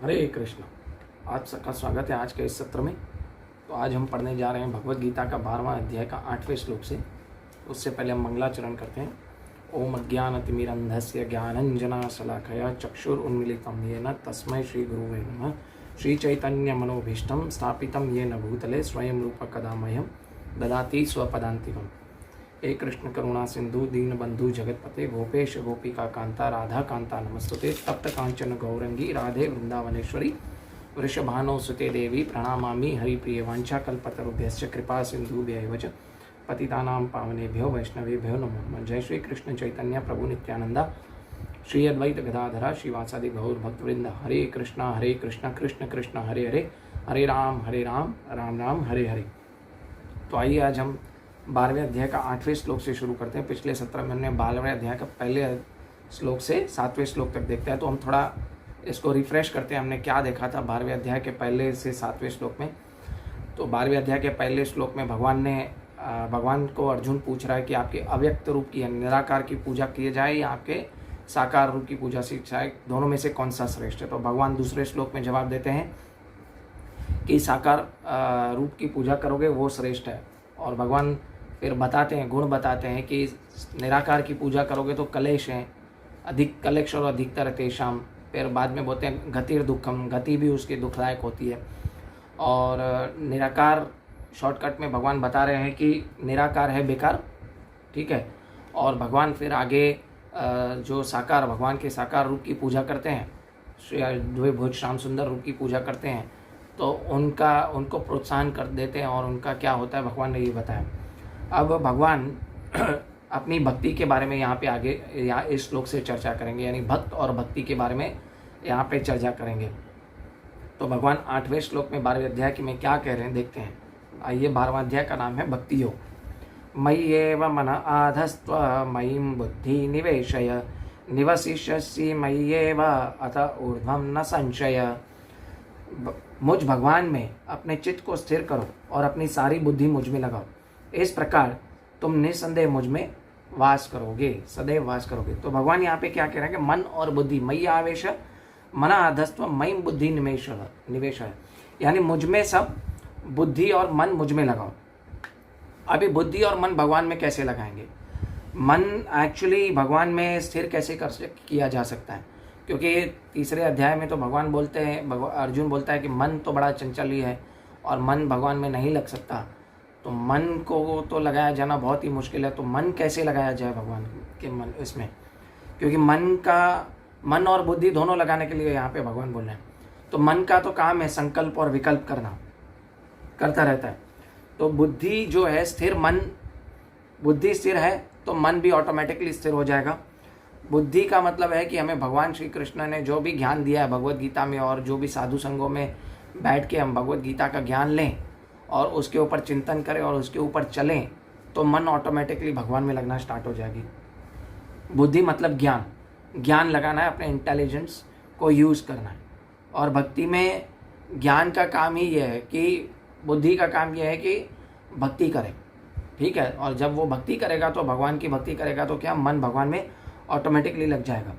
हरे कृष्ण। आप सबका स्वागत है आज के इस सत्र में। तो आज हम पढ़ने जा रहे हैं भगवत गीता का 12वां अध्याय का 8वें श्लोक से। उससे पहले हम मंगलाचरण करते हैं। ओम अज्ञानतिमिरन्धस्य ज्ञानञ्जनशलाकया चक्षुरुन्मीलितं येन तस्मै श्रीगुरुवे नमः। श्रीचैतन्यमनोभीष्टं स्थापितं येन भूतले स्वयं रूप कदा मह्यं ददाति स्वपदान्तिकम्। हे कृष्ण करुणा सिंधु दीनबंधु जगतपते गोपेश गोपिका कांता राधा कांता नमस्तुते। तप्त कांचन गौरंगी राधे वृंदावनेश्वरी वृषभानुसुते देवी प्रणमामि हरिप्रिय। वाञ्छाकल्पतरुभ्यश्च कृपा सिन्धुभ्यैव च पतितानां पावनेभ्यो वैष्णवेभ्यो नमो नमः। जय श्री कृष्ण चैतन्य प्रभु नित्यानंदा श्री अद्वैत गदाधरा श्रीवासादि गौर भक्तवृंद। हरे कृष्ण कृष्ण कृष्ण हरे हरे, हरे राम राम राम हरे हरे। तो आइए आज हम 12वें अध्याय का 8वें श्लोक से शुरू करते हैं। पिछले सत्र में हमने 12वें अध्याय का पहले श्लोक से 7वें श्लोक तक देखते हैं। तो हम थोड़ा इसको रिफ्रेश करते हैं। हमने क्या देखा था 12वें अध्याय के पहले से 7वें श्लोक में। तो 12वें अध्याय के पहले श्लोक में भगवान को अर्जुन पूछ रहा है कि आपके अव्यक्त रूप की निराकार की पूजा की जाए या आपके साकार रूप की पूजा से जाए, दोनों में से कौन सा श्रेष्ठ है। तो भगवान दूसरे श्लोक में जवाब देते हैं कि साकार रूप की पूजा करोगे वो श्रेष्ठ है। और भगवान फिर बताते हैं, गुण बताते हैं कि निराकार की पूजा करोगे तो कलेश हैं, अधिक कलेश और अधिकतर तेषाम। फिर बाद में बोलते हैं गतिर दुखम, गति भी उसकी दुखदायक होती है। और निराकार शॉर्टकट में भगवान बता रहे हैं कि निराकार है बेकार, ठीक है। और भगवान फिर आगे जो साकार भगवान के साकार रूप की पूजा करते हैं, श्री द्विभुज श्याम सुंदर रूप की पूजा करते हैं, तो उनको प्रोत्साहन कर देते हैं। और उनका क्या होता है भगवान ने ये बताया। अब भगवान अपनी भक्ति के बारे में यहाँ पे आगे इस श्लोक से चर्चा करेंगे, यानी भक्त और भक्ति के बारे में यहाँ पे चर्चा करेंगे। तो भगवान 8वें श्लोक में 12वें अध्याय के में क्या कह रहे हैं देखते हैं। आइए, 12वां अध्याय का नाम है भक्ति योग। मय्येव मन आधस्त्व मयिं बुद्धि निवेशय निवसिष्यसि मय्येव अत ऊर्ध्वं न संशय। मुझ भगवान में अपने चित्त को स्थिर करो और अपनी सारी बुद्धि मुझ में लगाओ। इस प्रकार तुम निसंदेह मुझ में वास करोगे, सदैव वास करोगे। तो भगवान यहाँ पे क्या कह रहे हैं कि मन और बुद्धि, मयि आवेश मन आधस्त्व मयि बुद्धि निवेश है, यानी मुझ में सब बुद्धि और मन मुझ में लगाओ। अभी बुद्धि और मन भगवान में कैसे लगाएंगे? मन एक्चुअली भगवान में स्थिर कैसे किया जा सकता है? क्योंकि तीसरे अध्याय में तो भगवान बोलते हैं, अर्जुन बोलता है कि मन तो बड़ा चंचल ही है और मन भगवान में नहीं लग सकता। तो मन को तो लगाया जाना बहुत ही मुश्किल है। तो मन कैसे लगाया जाए भगवान के मन इसमें? क्योंकि मन और बुद्धि दोनों लगाने के लिए यहाँ पे भगवान बोल रहे हैं। तो मन का तो काम है संकल्प और विकल्प करता रहता है। तो बुद्धि जो है स्थिर, बुद्धि स्थिर है तो मन भी ऑटोमेटिकली स्थिर हो जाएगा। बुद्धि का मतलब है कि हमें भगवान श्री कृष्ण ने जो भी ज्ञान दिया है भगवत गीता में, और जो भी साधु संगों में बैठ के हम भगवत गीता का ज्ञान लें और उसके ऊपर चिंतन करें और उसके ऊपर चलें, तो मन ऑटोमेटिकली भगवान में लगना स्टार्ट हो जाएगी। बुद्धि मतलब ज्ञान लगाना है, अपने इंटेलिजेंस को यूज़ करना है। और भक्ति में ज्ञान का काम ही यह है कि बुद्धि का काम यह है कि भक्ति करे, ठीक है। और जब वो भक्ति करेगा तो भगवान की भक्ति करेगा तो क्या मन भगवान में ऑटोमेटिकली लग जाएगा।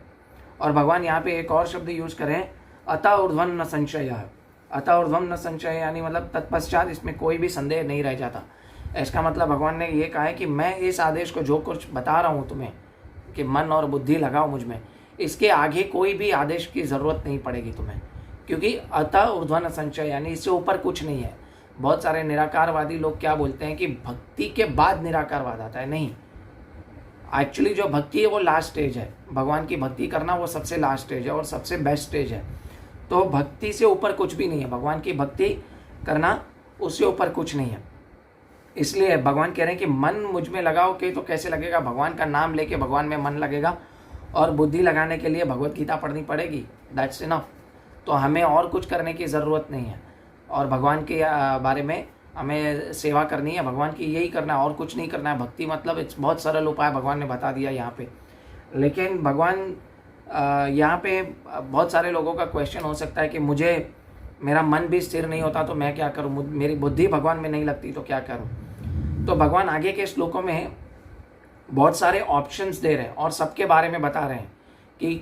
और भगवान यहाँ पे एक और शब्द यूज़ करें, अतः ऊर्ध्वं न संशय। अतः ऊर्ध्वं न संशय यानी मतलब तत्पश्चात इसमें कोई भी संदेह नहीं रह जाता। इसका मतलब भगवान ने ये कहा है कि मैं इस आदेश को जो कुछ बता रहा हूँ तुम्हें कि मन और बुद्धि लगाओ मुझ में, इसके आगे कोई भी आदेश की ज़रूरत नहीं पड़ेगी तुम्हें। क्योंकि अतः ऊर्ध्वं न संशय यानी इससे ऊपर कुछ नहीं है। बहुत सारे निराकारवादी लोग क्या बोलते हैं कि भक्ति के बाद निराकारवाद आता है। नहीं, एक्चुअली जो भक्ति है वो लास्ट स्टेज है। भगवान की भक्ति करना वो सबसे लास्ट स्टेज है और सबसे बेस्ट स्टेज है। तो भक्ति से ऊपर कुछ भी नहीं है। भगवान की भक्ति करना उससे ऊपर कुछ नहीं है। इसलिए भगवान कह रहे हैं कि मन मुझ में लगाओ कि तो कैसे लगेगा? भगवान का नाम लेके भगवान में मन लगेगा। और बुद्धि लगाने के लिए भगवत गीता पढ़नी पड़ेगी, दैट्स इनफ। तो हमें और कुछ करने की ज़रूरत नहीं है। और भगवान के बारे में हमें सेवा करनी है, भगवान की यही करना है और कुछ नहीं करना है। भक्ति मतलब इट्स बहुत सरल उपाय भगवान ने बता दिया यहाँ पे। लेकिन भगवान यहाँ पे बहुत सारे लोगों का क्वेश्चन हो सकता है कि मेरा मन भी स्थिर नहीं होता तो मैं क्या करूँ, मेरी बुद्धि भगवान में नहीं लगती तो क्या करूँ। तो भगवान आगे के श्लोकों में बहुत सारे ऑप्शंस दे रहे हैं और सबके बारे में बता रहे हैं कि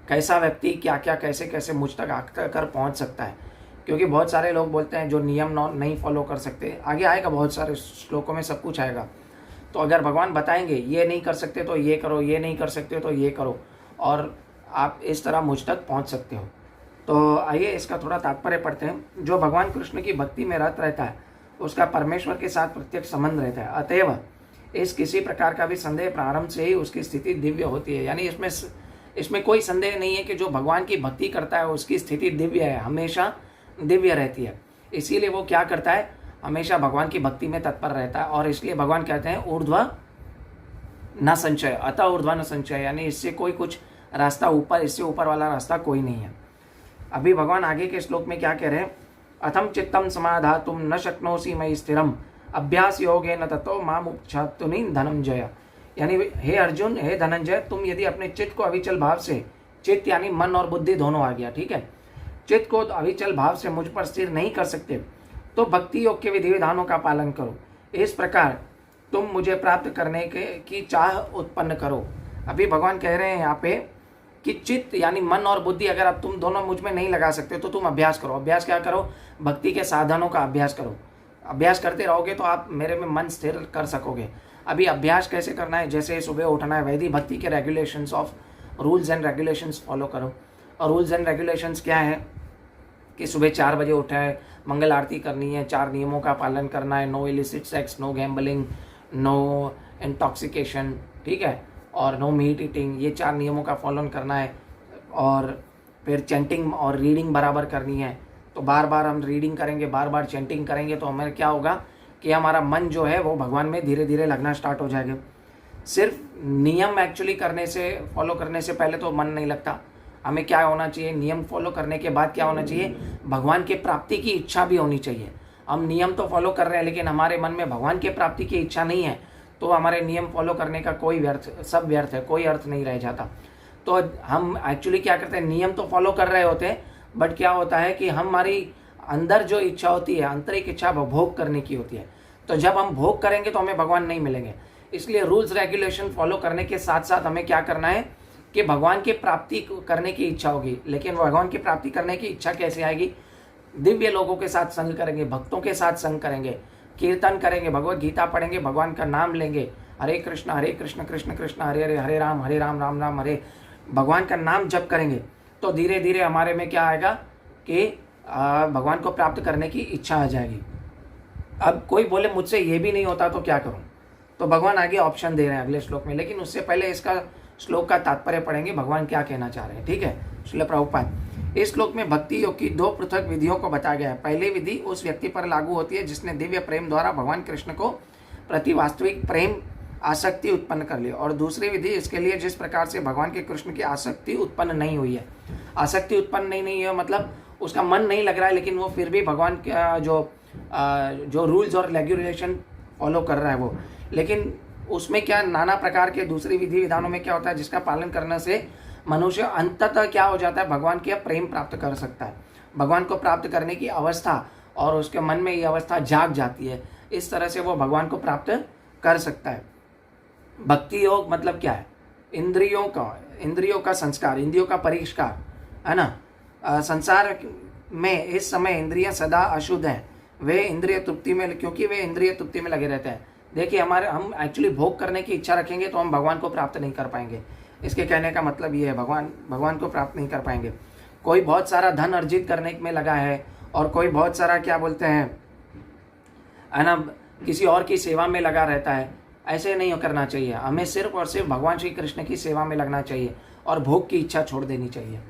कैसा व्यक्ति क्या क्या कैसे कैसे मुझ तक आकर पहुंच सकता है। क्योंकि बहुत सारे लोग बोलते हैं जो नियम नहीं फॉलो कर सकते, आगे आएगा बहुत सारे श्लोकों में सब कुछ आएगा। तो अगर भगवान बताएंगे ये नहीं कर सकते तो ये करो, ये नहीं कर सकते तो ये करो, और आप इस तरह मुझ तक पहुंच सकते हो। तो आइए इसका थोड़ा तात्पर्य पढ़ते हैं। जो भगवान कृष्ण की भक्ति में रत रहता है उसका परमेश्वर के साथ प्रत्यक्ष संबंध रहता है, अतएव इस किसी प्रकार का भी संदेह प्रारंभ से ही उसकी स्थिति दिव्य होती है। यानी इसमें कोई संदेह नहीं है कि जो भगवान की भक्ति करता है उसकी स्थिति दिव्य है, हमेशा दिव्य रहती है। इसीलिए वो क्या करता है, हमेशा भगवान की भक्ति में तत्पर रहता है। और इसलिए भगवान कहते हैं ऊर्ध्व न संचय, अतः ऊर्ध्व न संचय, यानी इससे कोई कुछ रास्ता ऊपर, इससे ऊपर वाला रास्ता कोई नहीं है। अभी भगवान आगे के श्लोक में क्या कह रहे हैं, अथम चित्तम समाधातुम न शक्नोसि मयि स्थिरम अभ्यास योगेन ततो माम उपछातुनि धनंजय। यानी हे अर्जुन, हे धनंजय, तुम यदि अपने चित्त को अविचल भाव से, चित्त यानी मन और बुद्धि दोनों आ गया, ठीक है, चित्त को अविचल भाव से मुझ पर स्थिर नहीं कर सकते तो भक्ति योग के विधि विधानों का पालन करो। इस प्रकार तुम मुझे प्राप्त करने की चाह उत्पन्न करो। अभी भगवान कह रहे हैं यहाँ पे कि चित्त यानी मन और बुद्धि अगर अब तुम दोनों मुझ में नहीं लगा सकते तो तुम अभ्यास करो। अभ्यास क्या करो, भक्ति के साधनों का अभ्यास करो। अभ्यास करते रहोगे तो आप मेरे में मन स्थिर कर सकोगे। अभी अभ्यास कैसे करना है, जैसे सुबह उठना है, वैदिक भक्ति के regulations of rules and regulations follow करो। और रूल्स एंड रेगुलेशंस क्या है कि सुबह 4 बजे उठा है, मंगल आरती करनी है, 4 नियमों का पालन करना है, no illicit sex, no gambling, no intoxication, ठीक है, और नो मीट ईटिंग, ये 4 नियमों का फॉलो करना है। और फिर चैंटिंग और रीडिंग बराबर करनी है। तो बार बार हम रीडिंग करेंगे, बार बार चैंटिंग करेंगे तो हमें क्या होगा कि हमारा मन जो है वो भगवान में धीरे धीरे लगना स्टार्ट हो जाएगा। सिर्फ नियम एक्चुअली करने से, फॉलो करने से पहले तो मन नहीं लगता। हमें क्या होना चाहिए, नियम फॉलो करने के बाद क्या होना चाहिए, भगवान के प्राप्ति की इच्छा भी होनी चाहिए। हम नियम तो फॉलो कर रहे हैं लेकिन हमारे मन में भगवान के प्राप्ति की इच्छा नहीं है तो हमारे नियम फॉलो करने का कोई सब व्यर्थ है, कोई अर्थ नहीं रह जाता। तो हम एक्चुअली क्या करते हैं, नियम तो फॉलो कर रहे होते हैं बट क्या होता है कि हमारी अंदर जो इच्छा होती है, आंतरिक इच्छा भोग करने की होती है। तो जब हम भोग करेंगे तो हमें भगवान नहीं मिलेंगे। इसलिए रूल्स रेगुलेशन फॉलो करने के साथ साथ हमें क्या करना है कि भगवान की प्राप्ति करने की इच्छा होगी। लेकिन भगवान की प्राप्ति करने की इच्छा कैसे आएगी, दिव्य लोगों के साथ संग करेंगे, भक्तों के साथ संग करेंगे, कीर्तन करेंगे, भगवत गीता पढ़ेंगे, भगवान का नाम लेंगे, हरे कृष्ण कृष्ण कृष्ण हरे हरे, हरे राम राम राम हरे, भगवान का नाम जप करेंगे तो धीरे धीरे हमारे में क्या आएगा कि भगवान को प्राप्त करने की इच्छा आ जाएगी। अब कोई बोले मुझसे ये भी नहीं होता तो क्या करूं, तो भगवान आगे ऑप्शन दे रहे हैं अगले श्लोक में। लेकिन उससे पहले इसका श्लोक का तात्पर्य पढ़ेंगे, भगवान क्या कहना चाह रहे हैं, ठीक है। श्रील प्रभुपाद, इस श्लोक में भक्ति योग की 2 पृथक विधियों को बताया गया है। पहली विधि उस व्यक्ति पर लागू होती है जिसने दिव्य प्रेम द्वारा भगवान कृष्ण को प्रति वास्तविक प्रेम आसक्ति उत्पन्न कर ली, और दूसरी विधि इसके लिए जिस प्रकार से भगवान के कृष्ण की आसक्ति उत्पन्न नहीं हुई है। आसक्ति उत्पन्न नहीं है मतलब उसका मन नहीं लग रहा है लेकिन वो फिर भी भगवान का जो रूल्स और रेगुलेशन फॉलो कर रहा है वो, लेकिन उसमें क्या नाना प्रकार के दूसरी विधि विधानों में क्या होता है जिसका पालन करने से मनुष्य अंततः क्या हो जाता है, भगवान के प्रेम प्राप्त कर सकता है, भगवान को प्राप्त करने की अवस्था, और उसके मन में ये अवस्था जाग जाती है। इस तरह से वो भगवान को प्राप्त कर सकता है। भक्ति योग मतलब क्या है, इंद्रियों का संस्कार, इंद्रियों का परिष्कार, है ना। संसार में इस समय इंद्रियां सदा अशुद्ध हैं, वे इंद्रिय तृप्ति में, क्योंकि वे इंद्रिय तृप्ति में लगे रहते हैं। देखिए हम एक्चुअली भोग करने की इच्छा रखेंगे तो हम भगवान को प्राप्त नहीं कर पाएंगे। इसके कहने का मतलब ये है, भगवान को प्राप्त नहीं कर पाएंगे। कोई बहुत सारा धन अर्जित करने में लगा है और कोई बहुत सारा क्या बोलते हैं, है ना, किसी और की सेवा में लगा रहता है, ऐसे नहीं करना चाहिए। हमें सिर्फ और सिर्फ भगवान श्री कृष्ण की सेवा में लगना चाहिए और भोग की इच्छा छोड़ देनी चाहिए।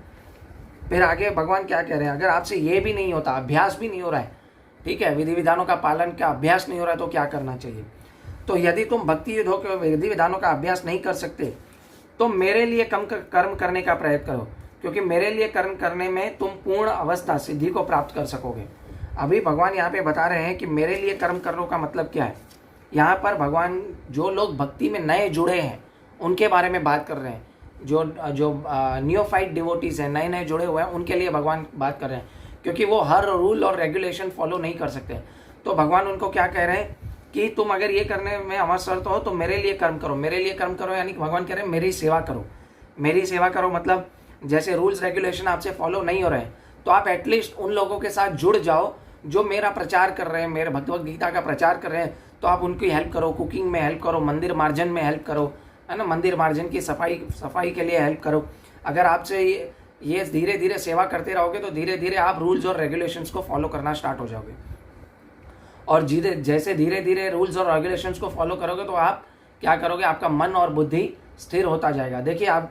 फिर आगे भगवान क्या कह रहे हैं, अगर आपसे ये भी नहीं होता, अभ्यास भी नहीं हो रहा है, ठीक है, विधि विधानों का पालन का अभ्यास नहीं हो रहा है तो क्या करना चाहिए। तो यदि तुम भक्ति युद्धों के विधि विधानों का अभ्यास नहीं कर सकते तो मेरे लिए कर्म करने का प्रयत्न करो, क्योंकि मेरे लिए कर्म करने में तुम पूर्ण अवस्था सिद्धि को प्राप्त कर सकोगे। अभी भगवान यहाँ पे बता रहे हैं कि मेरे लिए कर्म करने का मतलब क्या है। यहाँ पर भगवान जो लोग भक्ति में नए जुड़े हैं उनके बारे में बात कर रहे हैं। जो नियोफाइट डिवोटीज हैं, नए नए जुड़े हुए हैं, उनके लिए भगवान बात कर रहे हैं, क्योंकि वो हर रूल और रेगुलेशन फॉलो नहीं कर सकते। तो भगवान उनको क्या कह रहे हैं कि तुम अगर ये करने में अमरसर्त हो तो मेरे लिए कर्म करो। मेरे लिए कर्म करो यानी भगवान कह रहे हैं मेरी सेवा करो। मेरी सेवा करो मतलब जैसे रूल्स रेगुलेशन आपसे फॉलो नहीं हो रहे हैं, तो आप एटलीस्ट उन लोगों के साथ जुड़ जाओ जो मेरा प्रचार कर रहे हैं, मेरे भगवत गीता का प्रचार कर रहे हैं। तो आप उनकी हेल्प करो, कुकिंग में हेल्प करो, मंदिर मार्जन में हेल्प करो, है ना, मंदिर मार्जन की सफाई के लिए हेल्प करो। अगर आपसे ये धीरे धीरे सेवा करते रहोगे तो धीरे धीरे आप रूल्स और रेगुलेशंस को फॉलो करना स्टार्ट हो जाओगे। और जैसे धीरे धीरे रूल्स और रेगुलेशंस को फॉलो करोगे तो आप क्या करोगे, आपका मन और बुद्धि स्थिर होता जाएगा। देखिए आप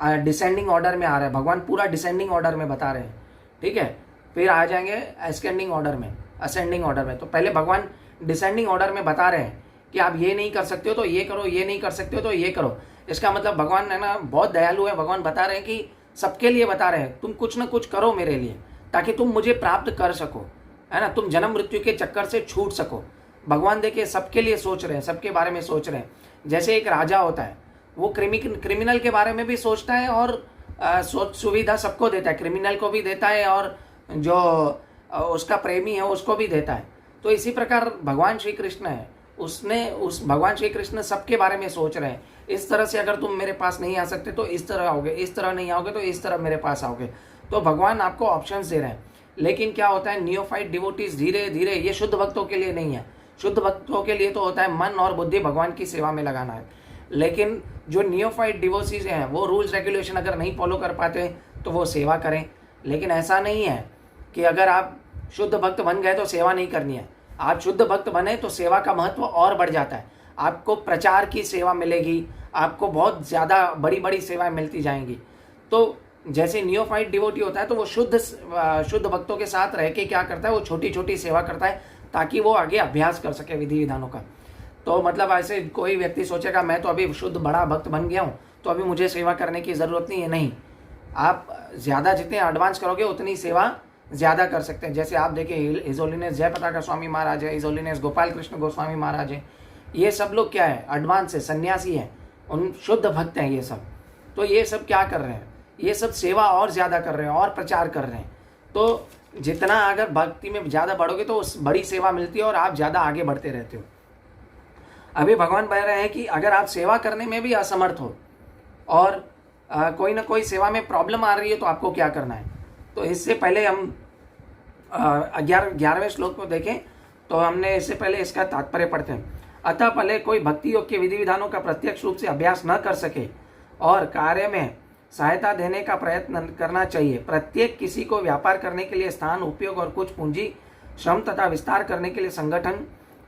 डिसेंडिंग ऑर्डर में आ रहे हैं, भगवान पूरा डिसेंडिंग ऑर्डर में बता रहे हैं, ठीक है। फिर आ जाएंगे असेंडिंग ऑर्डर में। तो पहले भगवान डिसेंडिंग ऑर्डर में बता रहे हैं कि आप ये नहीं कर सकते हो तो ये करो, ये नहीं कर सकते हो तो ये करो। इसका मतलब भगवान है ना बहुत दयालु है। भगवान बता रहे हैं कि सबके लिए बता रहे हैं, तुम कुछ ना कुछ करो मेरे लिए ताकि तुम मुझे प्राप्त कर सको, है ना, तुम जन्म मृत्यु के चक्कर से छूट सको। भगवान देखिए सबके लिए सोच रहे हैं, सबके बारे में सोच रहे हैं। जैसे एक राजा होता है, वो क्रिमिनल के बारे में भी सोचता है और सुविधा सबको देता है, क्रिमिनल को भी देता है और जो उसका प्रेमी है उसको भी देता है। तो इसी प्रकार भगवान श्री कृष्ण है, भगवान श्री कृष्ण सबके बारे में सोच रहे हैं। इस तरह से अगर तुम मेरे पास नहीं आ सकते तो इस तरह आओगे, इस तरह नहीं आओगे तो इस तरह मेरे पास आओगे। तो भगवान आपको ऑप्शंस दे रहे हैं। लेकिन क्या होता है, नियोफाइट डिवोटीज धीरे धीरे, ये शुद्ध भक्तों के लिए नहीं है। शुद्ध भक्तों के लिए तो होता है मन और बुद्धि भगवान की सेवा में लगाना है। लेकिन जो नियोफाइट डिवोटीज हैं वो रूल्स रेगुलेशन अगर नहीं फॉलो कर पाते तो वो सेवा करें। लेकिन ऐसा नहीं है कि अगर आप शुद्ध भक्त बन गए तो सेवा नहीं करनी है। आप शुद्ध भक्त बने तो सेवा का महत्व और बढ़ जाता है। आपको प्रचार की सेवा मिलेगी, आपको बहुत ज़्यादा बड़ी बड़ी सेवाएं मिलती जाएंगी। तो जैसे नियोफाइट डिवोटी होता है तो वो शुद्ध भक्तों के साथ रह के क्या करता है, वो छोटी छोटी सेवा करता है ताकि वो आगे अभ्यास कर सके विधि विधानों का। तो मतलब ऐसे कोई व्यक्ति सोचेगा मैं तो अभी शुद्ध बड़ा भक्त बन गया हूँ तो अभी मुझे सेवा करने की ज़रूरत नहीं है। नहीं, आप ज़्यादा जितने एडवांस करोगे उतनी सेवा ज़्यादा कर सकते हैं। जैसे आप देखिए हिज होलीनेस जय पताका स्वामी महाराज है, हिज होलीनेस गोपाल कृष्ण गोस्वामी महाराज है, ये सब लोग क्या है, एडवांस है, सन्यासी है, उन शुद्ध भक्त हैं ये सब। तो ये सब क्या कर रहे हैं, ये सब सेवा और ज़्यादा कर रहे हैं और प्रचार कर रहे हैं। तो जितना अगर भक्ति में ज़्यादा बढ़ोगे तो उस बड़ी सेवा मिलती है और आप ज़्यादा आगे बढ़ते रहते हो। अभी भगवान कह रहे हैं कि अगर आप सेवा करने में भी असमर्थ हो और कोई ना कोई सेवा में प्रॉब्लम आ रही है तो आपको क्या करना है। तो इससे पहले हम 11वें श्लोक को देखें तो हमने इससे पहले इसका तात्पर्य पढ़ते हैं। अतः पहले कोई भक्ति योग के विधि विधानों का प्रत्यक्ष रूप से अभ्यास न कर सके और कार्य में सहायता देने का प्रयत्न करना चाहिए। प्रत्येक किसी को व्यापार करने के लिए स्थान, उपयोग और कुछ पूंजी, श्रम तथा विस्तार करने के लिए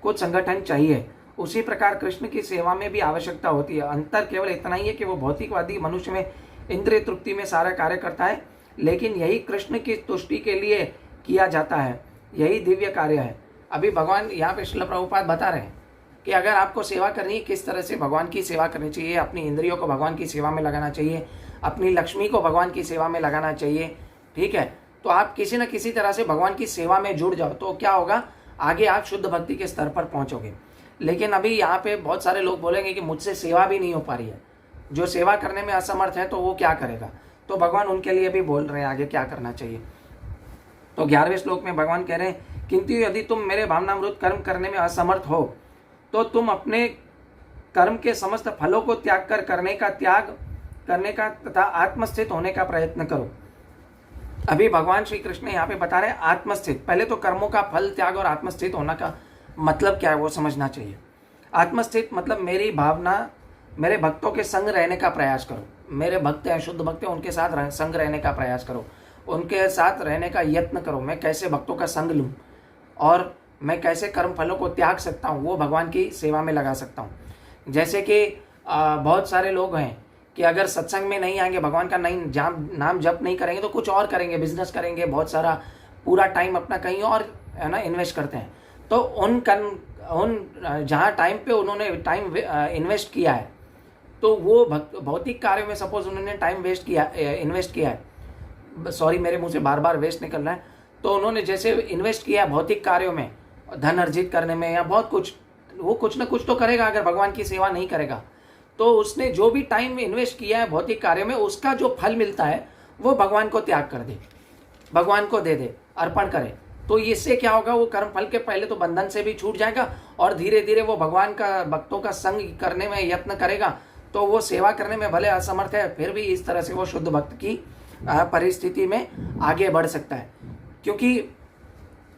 कुछ संगठन चाहिए। उसी प्रकार कृष्ण की सेवा में भी आवश्यकता होती है। अंतर केवल इतना ही है कि वो भौतिकवादी मनुष्य में इंद्रिय तृप्ति में सारा कार्य करता है, लेकिन यही कृष्ण की तुष्टि के लिए किया जाता है, यही दिव्य कार्य है। अभी भगवान यहाँ पे श्रील प्रभुपाद बता रहे हैं कि अगर आपको सेवा करनी है, किस तरह से भगवान की सेवा करनी चाहिए। अपनी इंद्रियों को भगवान की सेवा में लगाना चाहिए, अपनी लक्ष्मी को भगवान की सेवा में लगाना चाहिए, ठीक है। तो आप किसी न किसी तरह से भगवान की सेवा में जुड़ जाओ तो क्या होगा, आगे आप शुद्ध भक्ति के स्तर पर पहुंचोगे। लेकिन अभी यहाँ पे बहुत सारे लोग बोलेंगे कि मुझसे सेवा भी नहीं हो पा रही है, जो सेवा करने में असमर्थ है तो वो क्या करेगा। तो भगवान उनके लिए भी बोल रहे हैं आगे क्या करना चाहिए। तो 11वें श्लोक में भगवान कह रहे हैं, किंतु यदि तुम मेरे भावनामृत कर्म करने में असमर्थ हो तो तुम अपने कर्म के समस्त फलों को त्याग करने का तथा आत्मस्थित होने का प्रयत्न करो। अभी भगवान श्री कृष्ण यहाँ पे बता रहे हैं आत्मस्थित। पहले तो कर्मों का फल त्याग और आत्मस्थित होना का मतलब क्या है वो समझना चाहिए। आत्मस्थित मतलब मेरी भावना, मेरे भक्तों के संग रहने का प्रयास करो। मेरे भक्त हैं, शुद्ध भक्त हैं, उनके साथ संग रहने का प्रयास करो, उनके साथ रहने का यत्न करो। मैं कैसे भक्तों का संग लूँ और मैं कैसे कर्म फलों को त्याग सकता हूँ, वो भगवान की सेवा में लगा सकता हूँ। जैसे कि बहुत सारे लोग हैं कि अगर सत्संग में नहीं आएंगे, भगवान का नाम जप नहीं करेंगे तो कुछ और करेंगे, बिजनेस करेंगे, बहुत सारा पूरा टाइम अपना कहीं और है ना इन्वेस्ट करते हैं। तो उन जहाँ टाइम पे उन्होंने टाइम इन्वेस्ट किया है तो वो भौतिक कार्यों में सपोज उन्होंने टाइम इन्वेस्ट किया है, सॉरी मेरे मुंह से बार बार वेस्ट निकल रहा है। तो उन्होंने जैसे इन्वेस्ट किया है भौतिक कार्यों में, धन अर्जित करने में या बहुत कुछ, वो कुछ ना कुछ तो करेगा। अगर भगवान की सेवा नहीं करेगा तो उसने जो भी टाइम इन्वेस्ट किया है भौतिक कार्य में, उसका जो फल मिलता है वो भगवान को त्याग कर दे, भगवान को दे दे, अर्पण करे। तो इससे क्या होगा, वो कर्म फल के पहले तो बंधन से भी छूट जाएगा और धीरे धीरे वो भगवान का भक्तों का संग करने में यत्न करेगा तो वो सेवा करने में भले असमर्थ है, फिर भी इस तरह से वो शुद्ध भक्त की परिस्थिति में आगे बढ़ सकता है। क्योंकि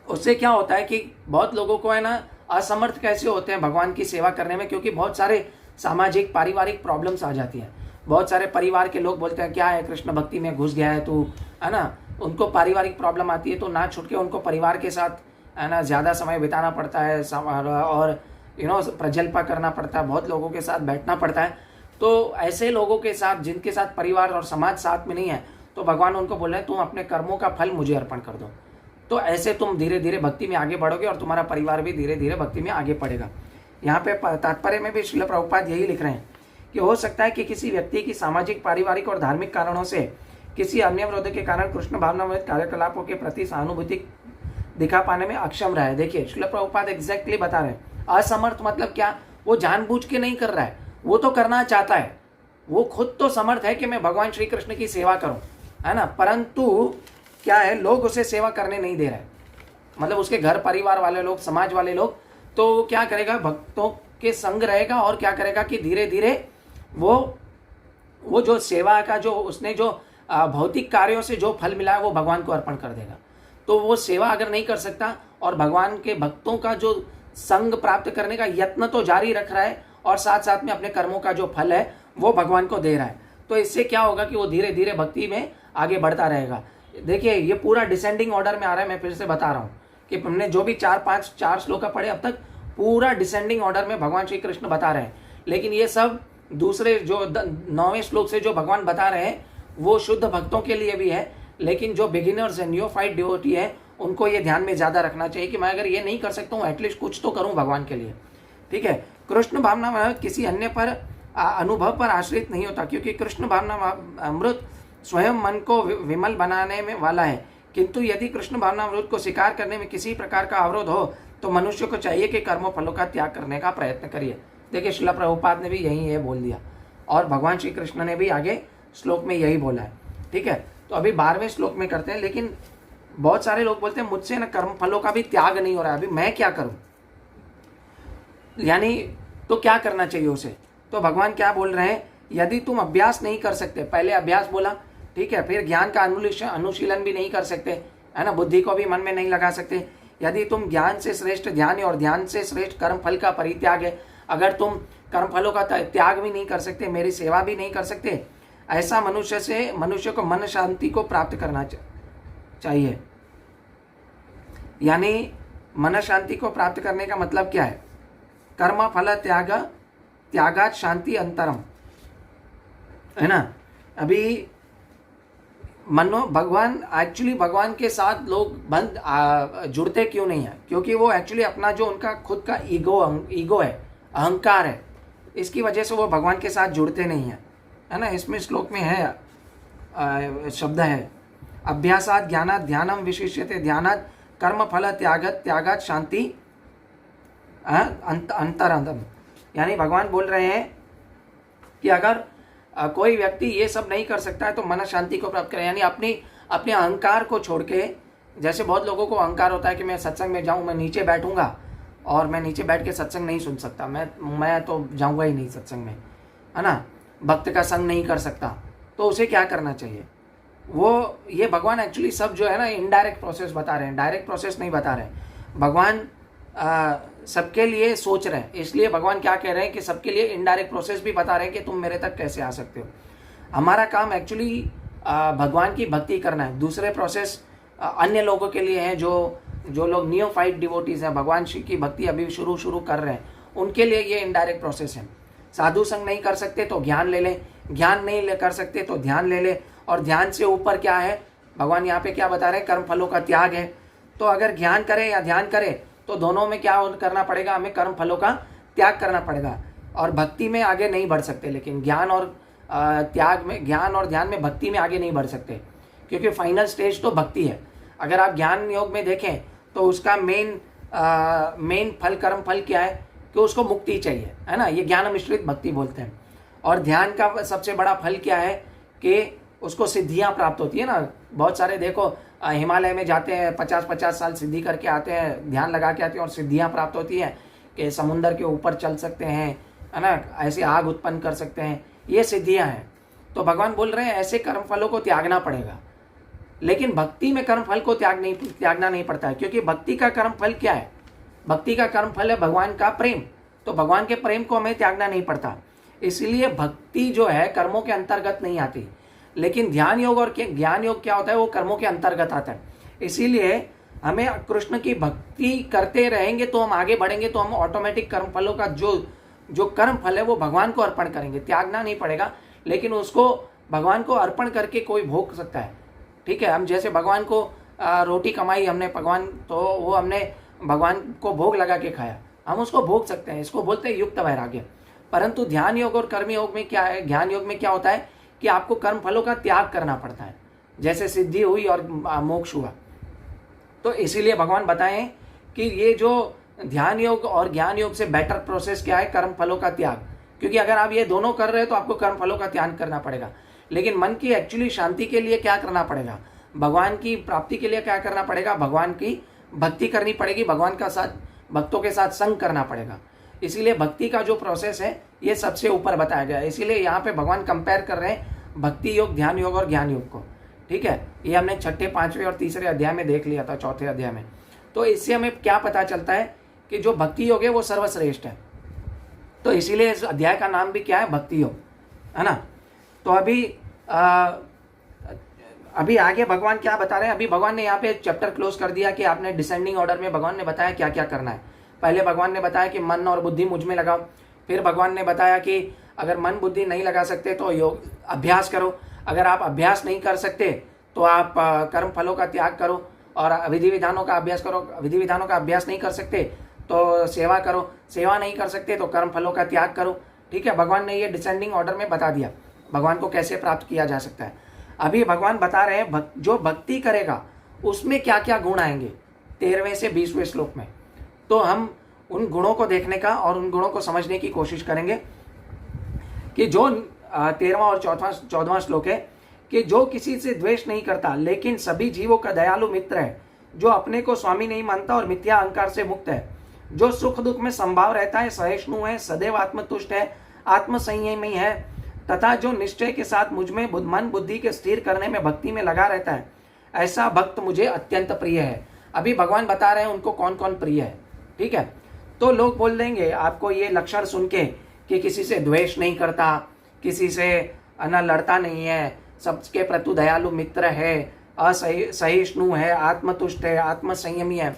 उससे क्या होता है कि बहुत लोगों को है ना असमर्थ कैसे होते हैं भगवान की सेवा करने में, क्योंकि बहुत सारे सामाजिक पारिवारिक प्रॉब्लम्स आ जाती हैं। बहुत सारे परिवार के लोग बोलते हैं क्या है कृष्ण भक्ति में घुस गया है तू, है ना, उनको पारिवारिक प्रॉब्लम आती है, तो ना छूट के उनको परिवार के साथ है ना ज़्यादा समय बिताना पड़ता है और प्रजल्पा करना पड़ता है, बहुत लोगों के साथ बैठना पड़ता है। तो ऐसे लोगों के साथ जिनके साथ परिवार और समाज साथ में नहीं है, तो भगवान उनको बोल रहे हैं तुम अपने कर्मों का फल मुझे अर्पण कर दो। तो ऐसे तुम धीरे धीरे भक्ति में आगे बढ़ोगे और तुम्हारा परिवार भी धीरे धीरे भक्ति में आगे बढ़ेगा। यहाँ पे तात्पर्य में भी श्रील प्रभुपाद यही लिख रहे हैं कि हो सकता है कि किसी व्यक्ति की सामाजिक, पारिवारिक और धार्मिक कारणों से किसी अन्य विरोध के कारण कृष्ण भावनामृत कार्यकलापों के प्रति सहानुभूति दिखा पाने में अक्षम रहा है। देखिए श्रील प्रभुपाद एग्जैक्टली बता रहे हैं, असमर्थ मतलब क्या, वो जानबूझ के नहीं कर रहा है, वो तो करना चाहता है, वो खुद तो समर्थ है कि मैं भगवान श्री कृष्ण की सेवा करूं, है ना, परंतु क्या है लोग उसे सेवा करने नहीं दे रहे, मतलब उसके घर परिवार वाले लोग, समाज वाले लोग, तो क्या करेगा, भक्तों के संग रहेगा और क्या करेगा कि धीरे धीरे वो जो सेवा का जो उसने जो भौतिक कार्यों से जो फल मिला है वो भगवान को अर्पण कर देगा। तो वो सेवा अगर नहीं कर सकता और भगवान के भक्तों का जो संग प्राप्त करने का यत्न तो जारी रख रहा है और साथ साथ में अपने कर्मों का जो फल है वो भगवान को दे रहा है, तो इससे क्या होगा कि वो धीरे धीरे भक्ति में आगे बढ़ता रहेगा। देखिए ये पूरा डिसेंडिंग ऑर्डर में आ रहा है, मैं फिर से बता रहा हूँ कि हमने जो भी 4 श्लोक पढ़े अब तक पूरा डिसेंडिंग ऑर्डर में भगवान श्री कृष्ण बता रहे हैं, लेकिन ये सब दूसरे जो 9वें श्लोक से जो भगवान बता रहे हैं वो शुद्ध भक्तों के लिए भी है, लेकिन जो बिगिनर्स है, न्यूफाइट डिवोटी है, उनको ये ध्यान में ज़्यादा रखना चाहिए कि मैं अगर ये नहीं कर सकता हूँ एटलीस्ट कुछ तो करूँ भगवान के लिए। ठीक है, कृष्ण भावना में किसी अन्य पर अनुभव पर आश्रित नहीं होता, क्योंकि कृष्ण भावना अमृत स्वयं मन को विमल बनाने में वाला है, किंतु यदि कृष्ण भावना अमृत को स्वीकार करने में किसी प्रकार का अवरोध हो तो मनुष्य को चाहिए कि कर्मों फलों का त्याग करने का प्रयत्न करिए। देखिए श्रील प्रभुपाद ने भी यही ये बोल दिया और भगवान श्री कृष्ण ने भी आगे श्लोक में यही बोला है। ठीक है, तो अभी 12वें श्लोक में करते हैं, लेकिन बहुत सारे लोग बोलते हैं मुझसे ना कर्म फलों का भी त्याग नहीं हो रहा है, अभी मैं क्या करूं, यानी तो क्या करना चाहिए उसे। तो भगवान क्या बोल रहे हैं, यदि तुम अभ्यास नहीं कर सकते, पहले अभ्यास बोला, ठीक है, फिर ज्ञान का अनुशीलन भी नहीं कर सकते, है ना, बुद्धि को भी मन में नहीं लगा सकते, यदि तुम ज्ञान से श्रेष्ठ ध्यान और ध्यान से श्रेष्ठ कर्म फल का परित्याग है, अगर तुम कर्म फलों का त्याग भी नहीं कर सकते, मेरी सेवा भी नहीं कर सकते, ऐसा मनुष्य को मन शांति को प्राप्त करना चाहिए। यानी मन शांति को प्राप्त करने का मतलब क्या है, कर्म फल त्यागात शांति अंतरम, है ना। अभी मनो भगवान एक्चुअली भगवान के साथ लोग जुड़ते क्यों नहीं है, क्योंकि वो एक्चुअली अपना जो उनका खुद का ईगो है, अहंकार है, इसकी वजह से वो भगवान के साथ जुड़ते नहीं है ना। इसमें श्लोक में है शब्द है अभ्यासात ज्ञानात ध्यानम विशिष्यते ध्यानात कर्म फल त्यागात शांति अंतरंदम। यानी भगवान बोल रहे हैं कि अगर कोई व्यक्ति ये सब नहीं कर सकता है तो मन शांति को प्राप्त करे, यानी अपने अहंकार को छोड़ के, जैसे बहुत लोगों को अहंकार होता है कि मैं सत्संग में जाऊं, मैं नीचे बैठूंगा और मैं नीचे बैठ के सत्संग नहीं सुन सकता, मैं तो जाऊंगा ही नहीं सत्संग में, है ना, भक्त का संग नहीं कर सकता, तो उसे क्या करना चाहिए। वो ये भगवान एक्चुअली सब जो है ना इनडायरेक्ट प्रोसेस बता रहे हैं, डायरेक्ट प्रोसेस नहीं बता रहे हैं। भगवान सबके लिए सोच रहे हैं, इसलिए भगवान क्या कह रहे हैं कि सबके लिए इनडायरेक्ट प्रोसेस भी बता रहे हैं कि तुम मेरे तक कैसे आ सकते हो। हमारा काम एक्चुअली भगवान की भक्ति करना है, दूसरे प्रोसेस अन्य लोगों के लिए हैं जो लोग नियोफाइट डिवोटीज हैं, भगवान श्री की भक्ति अभी शुरू कर रहे हैं, उनके लिए ये इनडायरेक्ट प्रोसेस है। साधु संग नहीं कर सकते तो ज्ञान ले लें, ज्ञान नहीं कर सकते तो ध्यान ले लें, और ध्यान से ऊपर क्या है, भगवान यहाँ पे क्या बता रहे हैं, कर्म फलों का त्याग है। तो अगर ज्ञान करें या ध्यान करें तो दोनों में क्या करना पड़ेगा, हमें कर्म फलों का त्याग करना पड़ेगा, और भक्ति में आगे नहीं बढ़ सकते। लेकिन ज्ञान और ध्यान में भक्ति में आगे नहीं बढ़ सकते, क्योंकि फाइनल स्टेज तो भक्ति है। अगर आप ज्ञान योग में देखें तो उसका मेन फल, कर्म फल क्या है कि उसको मुक्ति चाहिए, है ना, ये ज्ञान मिश्रित भक्ति बोलते हैं। और ध्यान का सबसे बड़ा फल क्या है कि उसको सिद्धियां प्राप्त होती है ना। बहुत सारे देखो हिमालय में जाते हैं, 50-50 साल सिद्धि करके आते हैं, ध्यान लगा के आते हैं और सिद्धियां प्राप्त होती हैं कि समुंदर के ऊपर चल सकते हैं, है ना, ऐसी आग उत्पन्न कर सकते हैं, ये सिद्धियां हैं। तो भगवान बोल रहे हैं ऐसे कर्म फलों को त्यागना पड़ेगा। लेकिन भक्ति में कर्म फल को त्यागना नहीं पड़ता है, क्योंकि भक्ति का कर्म फल क्या है? भक्ति का कर्म फल है भगवान का प्रेम। तो भगवान के प्रेम को हमें त्यागना नहीं पड़ता। इसलिए भक्ति जो है कर्मों के अंतर्गत नहीं आती। लेकिन ध्यान योग और ज्ञान योग क्या होता है? वो कर्मों के अंतर्गत आता है। इसीलिए हमें कृष्ण की भक्ति करते रहेंगे तो हम आगे बढ़ेंगे, तो हम ऑटोमेटिक कर्म फलों का जो कर्म फल है वो भगवान को अर्पण करेंगे। त्यागना नहीं पड़ेगा, लेकिन उसको भगवान को अर्पण करके कोई भोग सकता है। ठीक है, हम जैसे भगवान को रोटी कमाई हमने भगवान, तो वो हमने भगवान को भोग लगा के खाया, हम उसको भोग सकते हैं। इसको बोलते हैं युक्त वैराग्य। परंतु ध्यान योग और कर्म योग में क्या है? ज्ञान योग में क्या होता है कि आपको कर्म फलों का त्याग करना पड़ता है, जैसे सिद्धि हुई और मोक्ष हुआ। तो इसीलिए भगवान बताएं कि ये जो ध्यान योग और ज्ञान योग से बेटर प्रोसेस क्या है? कर्म फलों का त्याग। क्योंकि अगर आप ये दोनों कर रहे हो तो आपको कर्म फलों का त्याग करना पड़ेगा। लेकिन मन की एक्चुअली शांति के लिए क्या करना पड़ेगा? भगवान की प्राप्ति के लिए क्या करना पड़ेगा? भगवान की भक्ति करनी पड़ेगी, भगवान का साथ भक्तों के साथ संग करना पड़ेगा। इसीलिए भक्ति का जो प्रोसेस है ये सबसे ऊपर बताया गया है। इसीलिए यहाँ पे भगवान कंपेयर कर रहे हैं भक्ति योग, ध्यान योग और ज्ञान योग को। ठीक है, ये हमने छठे, पांचवें और तीसरे अध्याय में देख लिया था, चौथे अध्याय में। तो इससे हमें क्या पता चलता है कि जो भक्ति योग है वो सर्वश्रेष्ठ है। तो इसीलिए इस अध्याय का नाम भी क्या है? भक्ति योग, है ना। तो अभी आगे भगवान क्या बता रहे हैं? अभी भगवान ने यहाँ पे चैप्टर क्लोज कर दिया कि आपने डिसेंडिंग ऑर्डर में भगवान ने बताया क्या क्या करना है। पहले भगवान ने बताया कि मन और बुद्धि मुझ में लगाओ। फिर भगवान ने बताया कि अगर मन बुद्धि नहीं लगा सकते तो योग अभ्यास करो। अगर आप अभ्यास नहीं कर सकते तो आप कर्म फलों का त्याग करो और विधि विधानों का अभ्यास करो। विधि विधानों का अभ्यास नहीं कर सकते तो सेवा करो। सेवा नहीं कर सकते तो कर्म फलों का त्याग करो। ठीक है, भगवान ने ये डिसेंडिंग ऑर्डर में बता दिया भगवान को कैसे प्राप्त किया जा सकता है। अभी भगवान बता रहे हैं जो भक्ति करेगा उसमें क्या क्या गुण आएंगे 13वें से 20वें श्लोक में। तो हम उन गुणों को देखने का और उन गुणों को समझने की कोशिश करेंगे कि जो 13वां और 14वां श्लोक है कि जो किसी से द्वेष नहीं करता लेकिन सभी जीवों का दयालु मित्र है, जो अपने को स्वामी नहीं मानता और मिथ्या अहंकार से मुक्त है, जो सुख दुख में संभाव रहता है, सहिष्णु है, सदैव आत्मतुष्ट है, आत्मसंयमी है तथा जो निश्चय के साथ मुझ में मन बुद्धि के स्थिर करने में भक्ति में लगा रहता है, ऐसा भक्त मुझे अत्यंत प्रिय है। अभी भगवान बता रहे हैं उनको कौन कौन प्रिय है। ठीक है, तो लोग बोल देंगे आपको ये लक्षण सुन के कि किसी से द्वेष नहीं करता, किसी से लड़ता नहीं है, सबके प्रति दयालु मित्र है, असहिष्णु है, आत्मतुष्ट है, आत्मसंयमी है।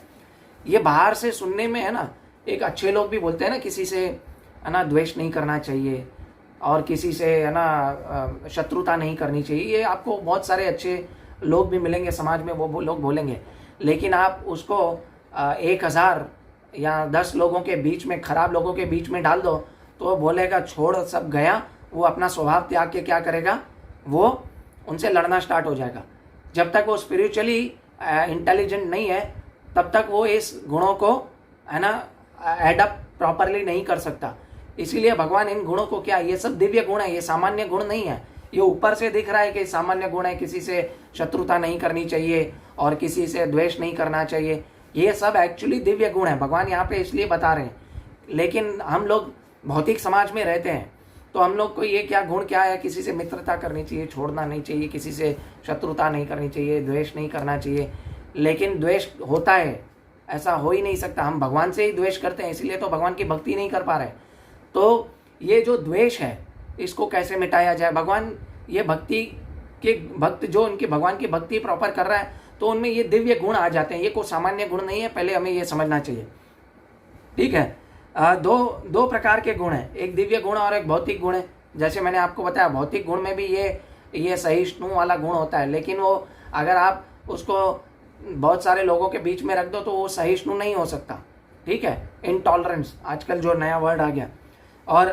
ये बाहर से सुनने में है ना, एक अच्छे लोग भी बोलते हैं ना किसी से द्वेष नहीं करना चाहिए और किसी से शत्रुता नहीं करनी चाहिए। ये आपको बहुत सारे अच्छे लोग भी मिलेंगे समाज में, वो लोग बोलेंगे। लेकिन आप उसको 1000 या 10 लोगों के बीच में, खराब लोगों के बीच में डाल दो तो वो बोलेगा छोड़ सब गया। वो अपना स्वभाव त्याग के क्या करेगा? वो उनसे लड़ना स्टार्ट हो जाएगा। जब तक वो स्पिरिचुअली इंटेलिजेंट नहीं है तब तक वो इस गुणों को एडअप प्रॉपरली नहीं कर सकता। इसीलिए भगवान इन गुणों को क्या, ये सब दिव्य गुण है, ये सामान्य गुण नहीं है। ये ऊपर से दिख रहा है कि सामान्य गुण है, किसी से शत्रुता नहीं करनी चाहिए और किसी से द्वेष नहीं करना चाहिए, ये सब एक्चुअली दिव्य गुण है। भगवान यहाँ पे इसलिए बता रहे हैं। लेकिन हम लोग भौतिक समाज में रहते हैं तो हम लोग को ये क्या गुण क्या है? किसी से मित्रता करनी चाहिए, छोड़ना नहीं चाहिए, किसी से शत्रुता नहीं करनी चाहिए, द्वेष नहीं करना चाहिए। लेकिन द्वेष होता है, ऐसा हो ही नहीं सकता। हम भगवान से ही द्वेष करते हैं, इसीलिए तो भगवान की भक्ति नहीं कर पा रहे। तो ये जो द्वेष है इसको कैसे मिटाया जाए? भगवान ये भक्ति के भक्त जो उनकी भगवान की भक्ति प्रॉपर कर रहा है तो उनमें ये दिव्य गुण आ जाते हैं। ये कोई सामान्य गुण नहीं है, पहले हमें ये समझना चाहिए। ठीक है, दो प्रकार के गुण हैं, एक दिव्य गुण और एक भौतिक गुण है। जैसे मैंने आपको बताया भौतिक गुण में भी ये सहिष्णु वाला गुण होता है, लेकिन वो अगर आप उसको बहुत सारे लोगों के बीच में रख दो तो वो सहिष्णु नहीं हो सकता। ठीक है, इनटॉलरेंस आजकल जो नया वर्ड आ गया। और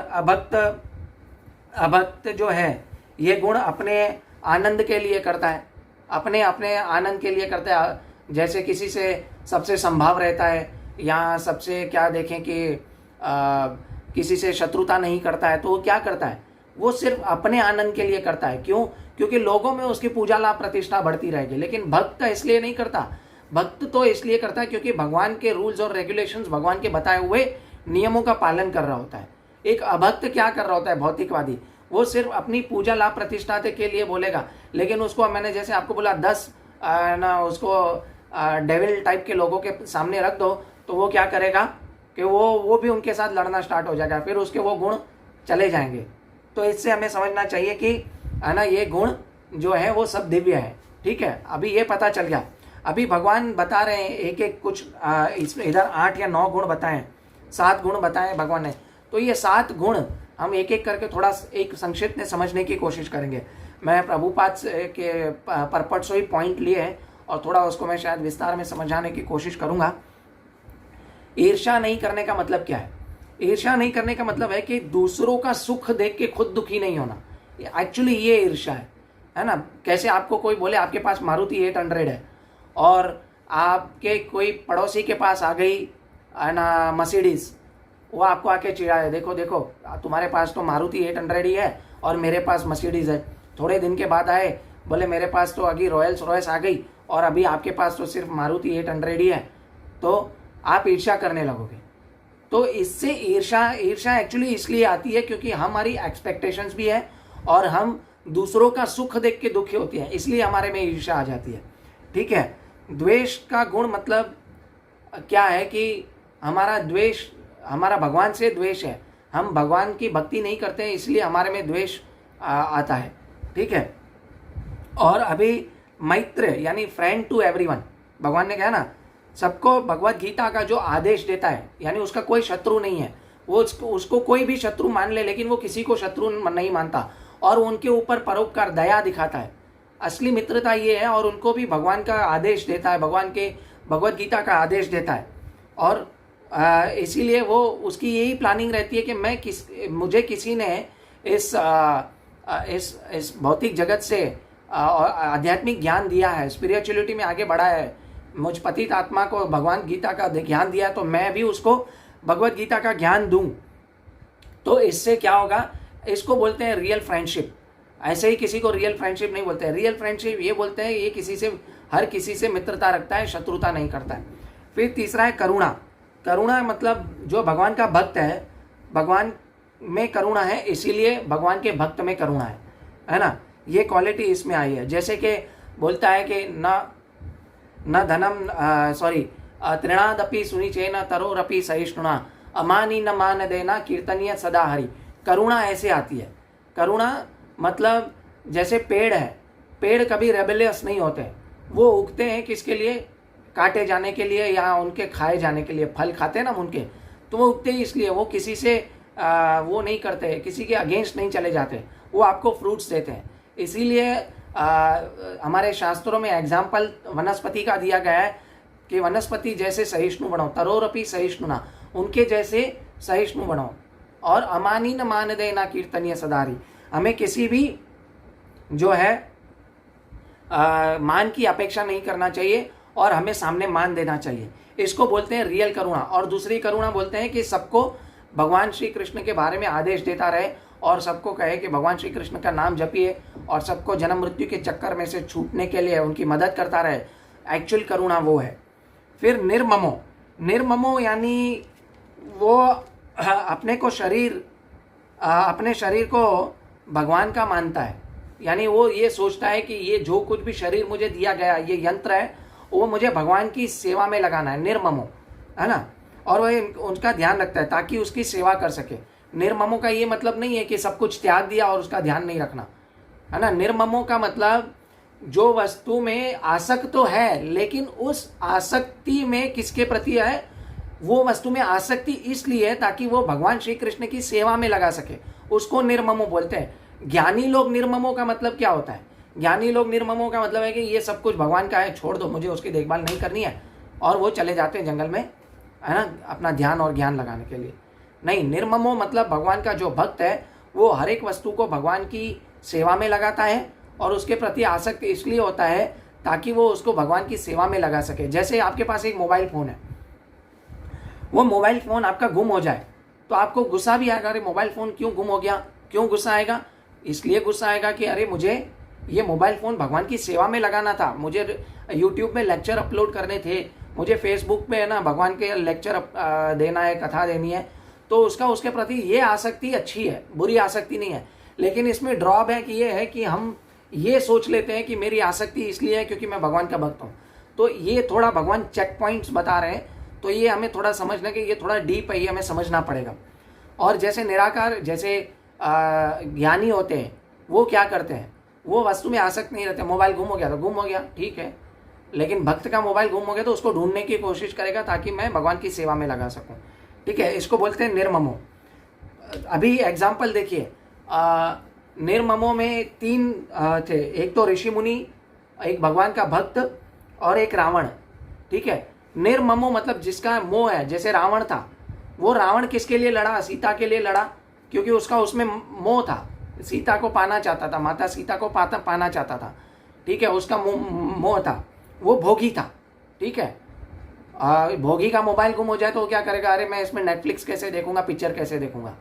अभक्त जो है ये गुण अपने आनंद के लिए करता है, अपने आनंद के लिए करता है। जैसे किसी से सबसे संभाव रहता है या सबसे क्या देखें कि किसी से शत्रुता नहीं करता है, तो वो क्या करता है? वो सिर्फ अपने आनंद के लिए करता है। क्यों? क्योंकि लोगों में उसकी पूजा लाभ प्रतिष्ठा बढ़ती रहेगी। लेकिन भक्त इसलिए नहीं करता। भक्त तो इसलिए करता है क्योंकि भगवान के रूल्स और रेगुलेशंस, भगवान के बताए हुए नियमों का पालन कर रहा होता है। एक अभक्त क्या कर रहा होता है, भौतिकवादी, वो सिर्फ अपनी पूजा लाभ प्रतिष्ठा के लिए बोलेगा, लेकिन उसको मैंने जैसे आपको बोला 10 ना उसको डेविल टाइप के लोगों के सामने रख दो तो वो क्या करेगा कि वो भी उनके साथ लड़ना स्टार्ट हो जाएगा, फिर उसके वो गुण चले जाएंगे। तो इससे हमें समझना चाहिए कि है ना, ये गुण जो है वो सब दिव्य है। ठीक है, अभी ये पता चल गया। अभी भगवान बता रहे हैं एक एक कुछ इसमें इधर 8 या 9 गुण बताएं, 7 गुण बताएं भगवान ने। तो ये 7 गुण हम एक एक करके थोड़ा एक संक्षिप्त में समझने की कोशिश करेंगे। मैं प्रभुपाद के परपट से ही पॉइंट लिए हैं और थोड़ा उसको मैं शायद विस्तार में समझाने की कोशिश करूंगा। ईर्ष्या नहीं करने का मतलब क्या है? ईर्ष्या नहीं करने का मतलब है कि दूसरों का सुख देख के खुद दुखी नहीं होना। एक्चुअली ये ईर्ष्या है ना। कैसे आपको कोई बोले आपके पास मारुति 800 है और आपके कोई पड़ोसी के पास आ गई है ना मर्सिडीज, वो आपको आके चिढ़ाए, देखो देखो तुम्हारे पास तो मारुति 800 ही है और मेरे पास मर्सिडीज है। थोड़े दिन के बाद आए बोले मेरे पास तो अभी रॉयल्स रॉयस आ गई और अभी आपके पास तो सिर्फ मारुति 800 ही है, तो आप ईर्ष्या करने लगोगे। तो इससे ईर्ष्या एक्चुअली इसलिए आती है क्योंकि हमारी एक्सपेक्टेशंस भी है और हम दूसरों का सुख देख के दुखी होती है, इसलिए हमारे में ईर्ष्या आ जाती है। ठीक है, द्वेष का गुण मतलब क्या है कि हमारा द्वेष, हमारा भगवान से द्वेष है, हम भगवान की भक्ति नहीं करते हैं, इसलिए हमारे में द्वेष आता है। ठीक है, और अभी मैत्र यानी फ्रेंड टू एवरीवन, भगवान ने कहा ना सबको भगवत गीता का जो आदेश देता है, यानी उसका कोई शत्रु नहीं है, वो उसको कोई भी शत्रु मान ले लेकिन वो किसी को शत्रु नहीं मानता और उनके ऊपर परोपकार दया दिखाता है। असली मित्रता ये है, और उनको भी भगवान का आदेश देता है, भगवान के भगवत गीता का आदेश देता है। और इसीलिए वो उसकी यही प्लानिंग रहती है कि मुझे किसी ने इस भौतिक जगत से आध्यात्मिक ज्ञान दिया है, स्पिरिचुअलिटी में आगे बढ़ा है, मुझ पतित आत्मा को भगवान गीता का ज्ञान दिया, तो मैं भी उसको भगवत गीता का ज्ञान दूं। तो इससे क्या होगा, इसको बोलते हैं रियल फ्रेंडशिप। ऐसे ही किसी को रियल फ्रेंडशिप नहीं बोलते हैं। रियल फ्रेंडशिप ये बोलते हैं ये हर किसी से मित्रता रखता है, शत्रुता नहीं करता है। फिर तीसरा है करुणा। करुणा मतलब जो भगवान का भक्त है, भगवान में करुणा है, इसीलिए भगवान के भक्त में करुणा है ना। ये क्वालिटी इसमें आई है। जैसे कि बोलता है कि न धनम तृणादपि सुनिचे न तरोरपि सहिष्णुना अमानी न मान देना कीर्तनीय सदा हरि। करुणा ऐसे आती है। करुणा मतलब जैसे पेड़ है, पेड़ कभी रेबेलियस नहीं होते, वो उगते हैं किसके लिए, काटे जाने के लिए या उनके खाए जाने के लिए। फल खाते हैं ना उनके, तो वो उगते ही इसलिए, वो किसी से वो नहीं करते, किसी के अगेंस्ट नहीं चले जाते, वो आपको फ्रूट्स देते हैं। इसीलिए हमारे शास्त्रों में एग्जाम्पल वनस्पति का दिया गया है कि वनस्पति जैसे सहिष्णु बनो, तरोरपि सहिष्णुना, उनके जैसे सहिष्णु बनो। और अमानी न मान देना कीर्तनीय सदारी, हमें किसी भी जो है मान की अपेक्षा नहीं करना चाहिए और हमें सामने मान देना चाहिए। इसको बोलते हैं रियल करुणा। और दूसरी करुणा बोलते हैं कि सबको भगवान श्री कृष्ण के बारे में आदेश देता रहे और सबको कहे कि भगवान श्री कृष्ण का नाम जपिए और सबको जन्म मृत्यु के चक्कर में से छूटने के लिए उनकी मदद करता रहे। एक्चुअल करुणा वो है। फिर निर्ममो। निर्ममो यानी वो अपने शरीर को भगवान का मानता है, यानी वो ये सोचता है कि ये जो कुछ भी शरीर मुझे दिया गया, ये यंत्र है, वो मुझे भगवान की सेवा में लगाना है, निर्ममो, है ना। और वह उनका ध्यान रखता है ताकि उसकी सेवा कर सके। निर्ममो का ये मतलब नहीं है कि सब कुछ त्याग दिया और उसका ध्यान नहीं रखना, है ना। निर्ममो का मतलब जो वस्तु में आसक्त तो है, लेकिन उस आसक्ति में किसके प्रति है, वो वस्तु में आसक्ति इसलिए है ताकि वो भगवान श्री कृष्ण की सेवा में लगा सके, उसको निर्ममो बोलते हैं। ज्ञानी लोग निर्ममो का मतलब क्या होता है, ज्ञानी लोग निर्ममो का मतलब है कि ये सब कुछ भगवान का है, छोड़ दो, मुझे उसकी देखभाल नहीं करनी है, और वो चले जाते हैं जंगल में, है ना, अपना ध्यान और ज्ञान लगाने के लिए। नहीं, निर्ममो मतलब भगवान का जो भक्त है वो हर एक वस्तु को भगवान की सेवा में लगाता है और उसके प्रति आसक्त इसलिए होता है ताकि वो उसको भगवान की सेवा में लगा सके। जैसे आपके पास एक मोबाइल फ़ोन है, वो मोबाइल फ़ोन आपका गुम हो जाए तो आपको गुस्सा भी आएगा, अरे मोबाइल फ़ोन क्यों गुम हो गया। क्यों गुस्सा आएगा, इसलिए गुस्सा आएगा कि अरे मुझे ये मोबाइल फ़ोन भगवान की सेवा में लगाना था, मुझे यूट्यूब में लेक्चर अपलोड करने थे, मुझे फेसबुक पे है ना भगवान के लेक्चर देना है, कथा देनी है, तो उसका उसके प्रति ये आसक्ति अच्छी है, बुरी आसक्ति नहीं है। लेकिन इसमें ड्रॉबैक ये है कि हम ये सोच लेते हैं कि मेरी आसक्ति इसलिए है क्योंकि मैं भगवान का भक्त हूँ। तो ये थोड़ा भगवान चेक पॉइंट्स बता रहे हैं, तो ये हमें थोड़ा समझना कि ये थोड़ा डीप है, ये हमें समझना पड़ेगा। और जैसे निराकार, जैसे ज्ञानी होते हैं, वो क्या करते हैं, वो वस्तु में आसक्त नहीं रहते। मोबाइल गुम हो गया तो गुम हो गया, ठीक है, लेकिन भक्त का मोबाइल गुम हो गया तो उसको ढूंढने की कोशिश करेगा ताकि मैं भगवान की सेवा में लगा सकूं, ठीक है। इसको बोलते हैं निर्ममो। अभी एग्जाम्पल देखिए, निर्ममो में 3 थे, एक तो ऋषि मुनि, एक भगवान का भक्त और एक रावण, ठीक है। निर्ममो मतलब जिसका मोह है, जैसे रावण था, वो रावण किसके लिए लड़ा, सीता के लिए लड़ा, क्योंकि उसका उसमें मोह था, सीता को पाना चाहता था, माता सीता को पाना चाहता था, ठीक है, उसका मोह था, वो भोगी था, ठीक है। भोगी का मोबाइल गुम हो जाए तो वो क्या करेगा, अरे मैं इसमें नेटफ्लिक्स कैसे देखूंगा, पिक्चर कैसे देखूंगा।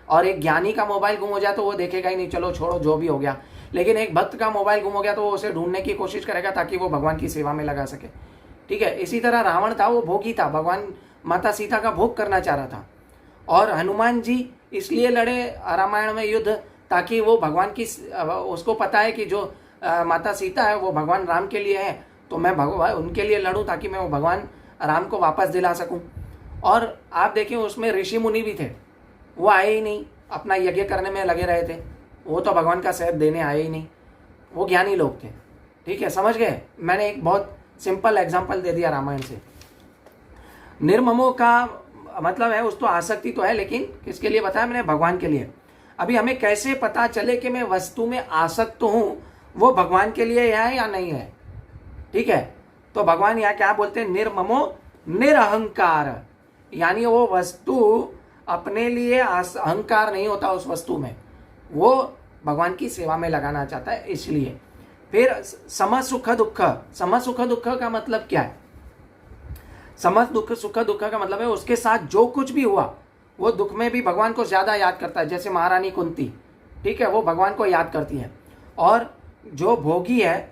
और एक ज्ञानी का मोबाइल गुम हो जाए तो वो देखेगा ही नहीं, चलो छोड़ो जो भी हो गया। लेकिन एक भक्त का मोबाइल गुम हो गया तो वो उसे ढूंढने की कोशिश करेगा ताकि वो भगवान की सेवा में लगा सके, ठीक है। इसी तरह रावण था, वो भोगी था, भगवान माता सीता का भोग करना चाह रहा था। और हनुमान जी इसलिए लड़े रामायण में युद्ध ताकि वो भगवान की, उसको पता है कि जो माता सीता है वो भगवान राम के लिए है, तो मैं भगवान उनके लिए लड़ूं ताकि मैं वो भगवान राम को वापस दिला सकूं। और आप देखें उसमें ऋषि मुनि भी थे, वो आए ही नहीं, अपना यज्ञ करने में लगे रहे थे, वो तो भगवान का शहद देने आए ही नहीं, वो ज्ञानी लोग थे, ठीक है, समझ गए। मैंने एक बहुत सिंपल एग्जाम्पल दे दिया रामायण से। निर्ममो का मतलब है उस तो आसक्ति तो है, लेकिन किसके लिए बताया मैंने, भगवान के लिए। अभी हमें कैसे पता चले कि मैं वस्तु में आसक्त हूं, वो भगवान के लिए है या नहीं है, ठीक है। तो भगवान यहाँ क्या बोलते हैं, निर्ममो निरहंकार, यानी वो वस्तु अपने लिए अहंकार नहीं होता उस वस्तु में, वो भगवान की सेवा में लगाना चाहता है, इसलिए। फिर सम सुख दुख, सम सुख दुख का मतलब क्या है, सम सुख दुख का मतलब है उसके साथ जो कुछ भी हुआ वो दुख में भी भगवान को ज्यादा याद करता है। जैसे महारानी कुंती, ठीक है, वो भगवान को याद करती है। और जो भोगी है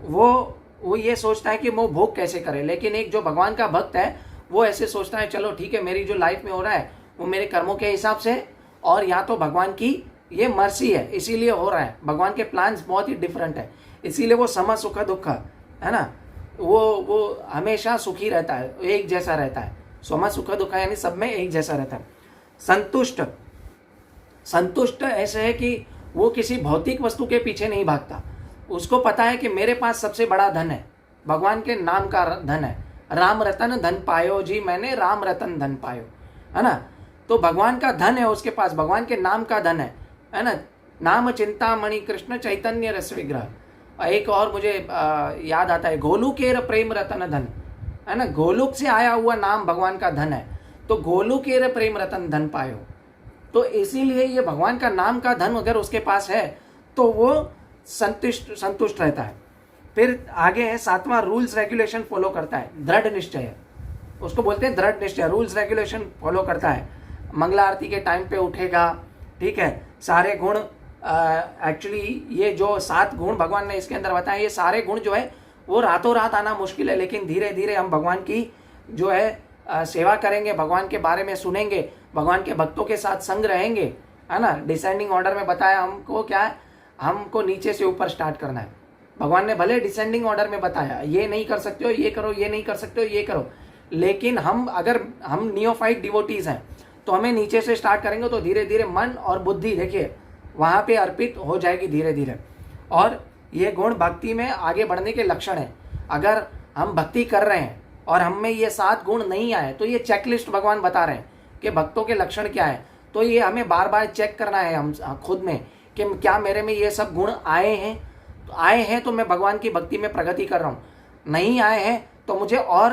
वो ये सोचता है कि वो भोग कैसे करे, लेकिन एक जो भगवान का भक्त है वो ऐसे सोचता है, चलो ठीक है, मेरी जो लाइफ में हो रहा है वो मेरे कर्मों के हिसाब से, और या तो भगवान की ये मर्सी है इसीलिए हो रहा है, भगवान के प्लान्स बहुत ही डिफरेंट है, इसीलिए वो सम सुख दुख है ना, वो हमेशा सुखी रहता है, एक जैसा रहता है। सम सुख दुख यानी सब में एक जैसा रहता है। संतुष्ट, संतुष्ट ऐसे है कि वो किसी भौतिक वस्तु के पीछे नहीं भागता, उसको पता है कि मेरे पास सबसे बड़ा धन है, भगवान के नाम का धन है। राम रतन धन पायो जी, मैंने राम रतन धन पायो, है ना। तो भगवान का धन है उसके पास, भगवान के नाम का धन है ना। नाम चिंतामणि कृष्ण चैतन्य रस विग्रह। एक और मुझे याद आता है, गोलुकेर प्रेम रतन धन, है ना, गोलुक से आया हुआ नाम भगवान का धन है, तो गोलुकेर प्रेम रतन धन पायो। तो इसीलिए ये भगवान का नाम का धन अगर उसके पास है तो वो संतुष्ट रहता है। फिर आगे है 7वां, रूल्स रेगुलेशन फॉलो करता है, दृढ़ निश्चय, उसको बोलते हैं दृढ़ निश्चय, रूल्स रेगुलेशन फॉलो करता है। मंगला आरती के टाइम पे उठेगा, ठीक है, सारे गुण, एक्चुअली ये जो 7 गुण भगवान ने इसके अंदर बताए, ये सारे गुण जो है वो रातों रात आना मुश्किल है, लेकिन धीरे धीरे हम भगवान की जो है सेवा करेंगे, भगवान के बारे में सुनेंगे, भगवान के भक्तों के साथ संग रहेंगे, है ना। डिसेंडिंग ऑर्डर में बताया हमको, क्या है, हमको नीचे से ऊपर स्टार्ट करना है। भगवान ने भले डिसेंडिंग ऑर्डर में बताया, ये नहीं कर सकते हो, ये करो, ये नहीं कर सकते हो, ये करो, लेकिन अगर हम नियोफाइट डिवोटीज हैं तो हमें नीचे से स्टार्ट करेंगे तो धीरे धीरे मन और बुद्धि, देखिए, वहाँ पे अर्पित हो जाएगी धीरे धीरे। और ये गुण भक्ति में आगे बढ़ने के लक्षण है। अगर हम भक्ति कर रहे हैं और हम में ये 7 गुण नहीं आए तो ये चेकलिस्ट भगवान बता रहे हैं कि भक्तों के लक्षण क्या है। तो ये हमें बार बार चेक करना है हम खुद में कि क्या मेरे में ये सब गुण आए हैं। तो आए हैं तो मैं भगवान की भक्ति में प्रगति कर रहा हूँ, नहीं आए हैं तो मुझे और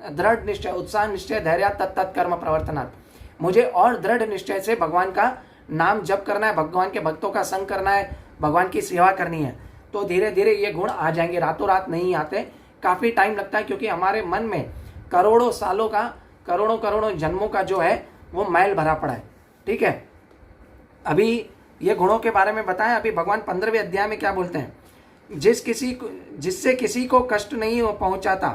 दृढ़ निश्चय, उत्साह निश्चय धैर्य तत्त कर्म प्रवर्तनात्, मुझे और दृढ़ निश्चय से भगवान का नाम जप करना है, भगवान के भक्तों का संग करना है, भगवान की सेवा करनी है। तो धीरे धीरे ये गुण आ जाएंगे, रातों रात नहीं आते, काफ़ी टाइम लगता है, क्योंकि हमारे मन में करोड़ों सालों का, करोड़ों जन्मों का जो है वो मैल भरा पड़ा है, ठीक है। अभी ये गुणों के बारे में बताया। अभी भगवान 15वें अध्याय में क्या बोलते हैं, जिससे किसी को कष्ट नहीं पहुंचाता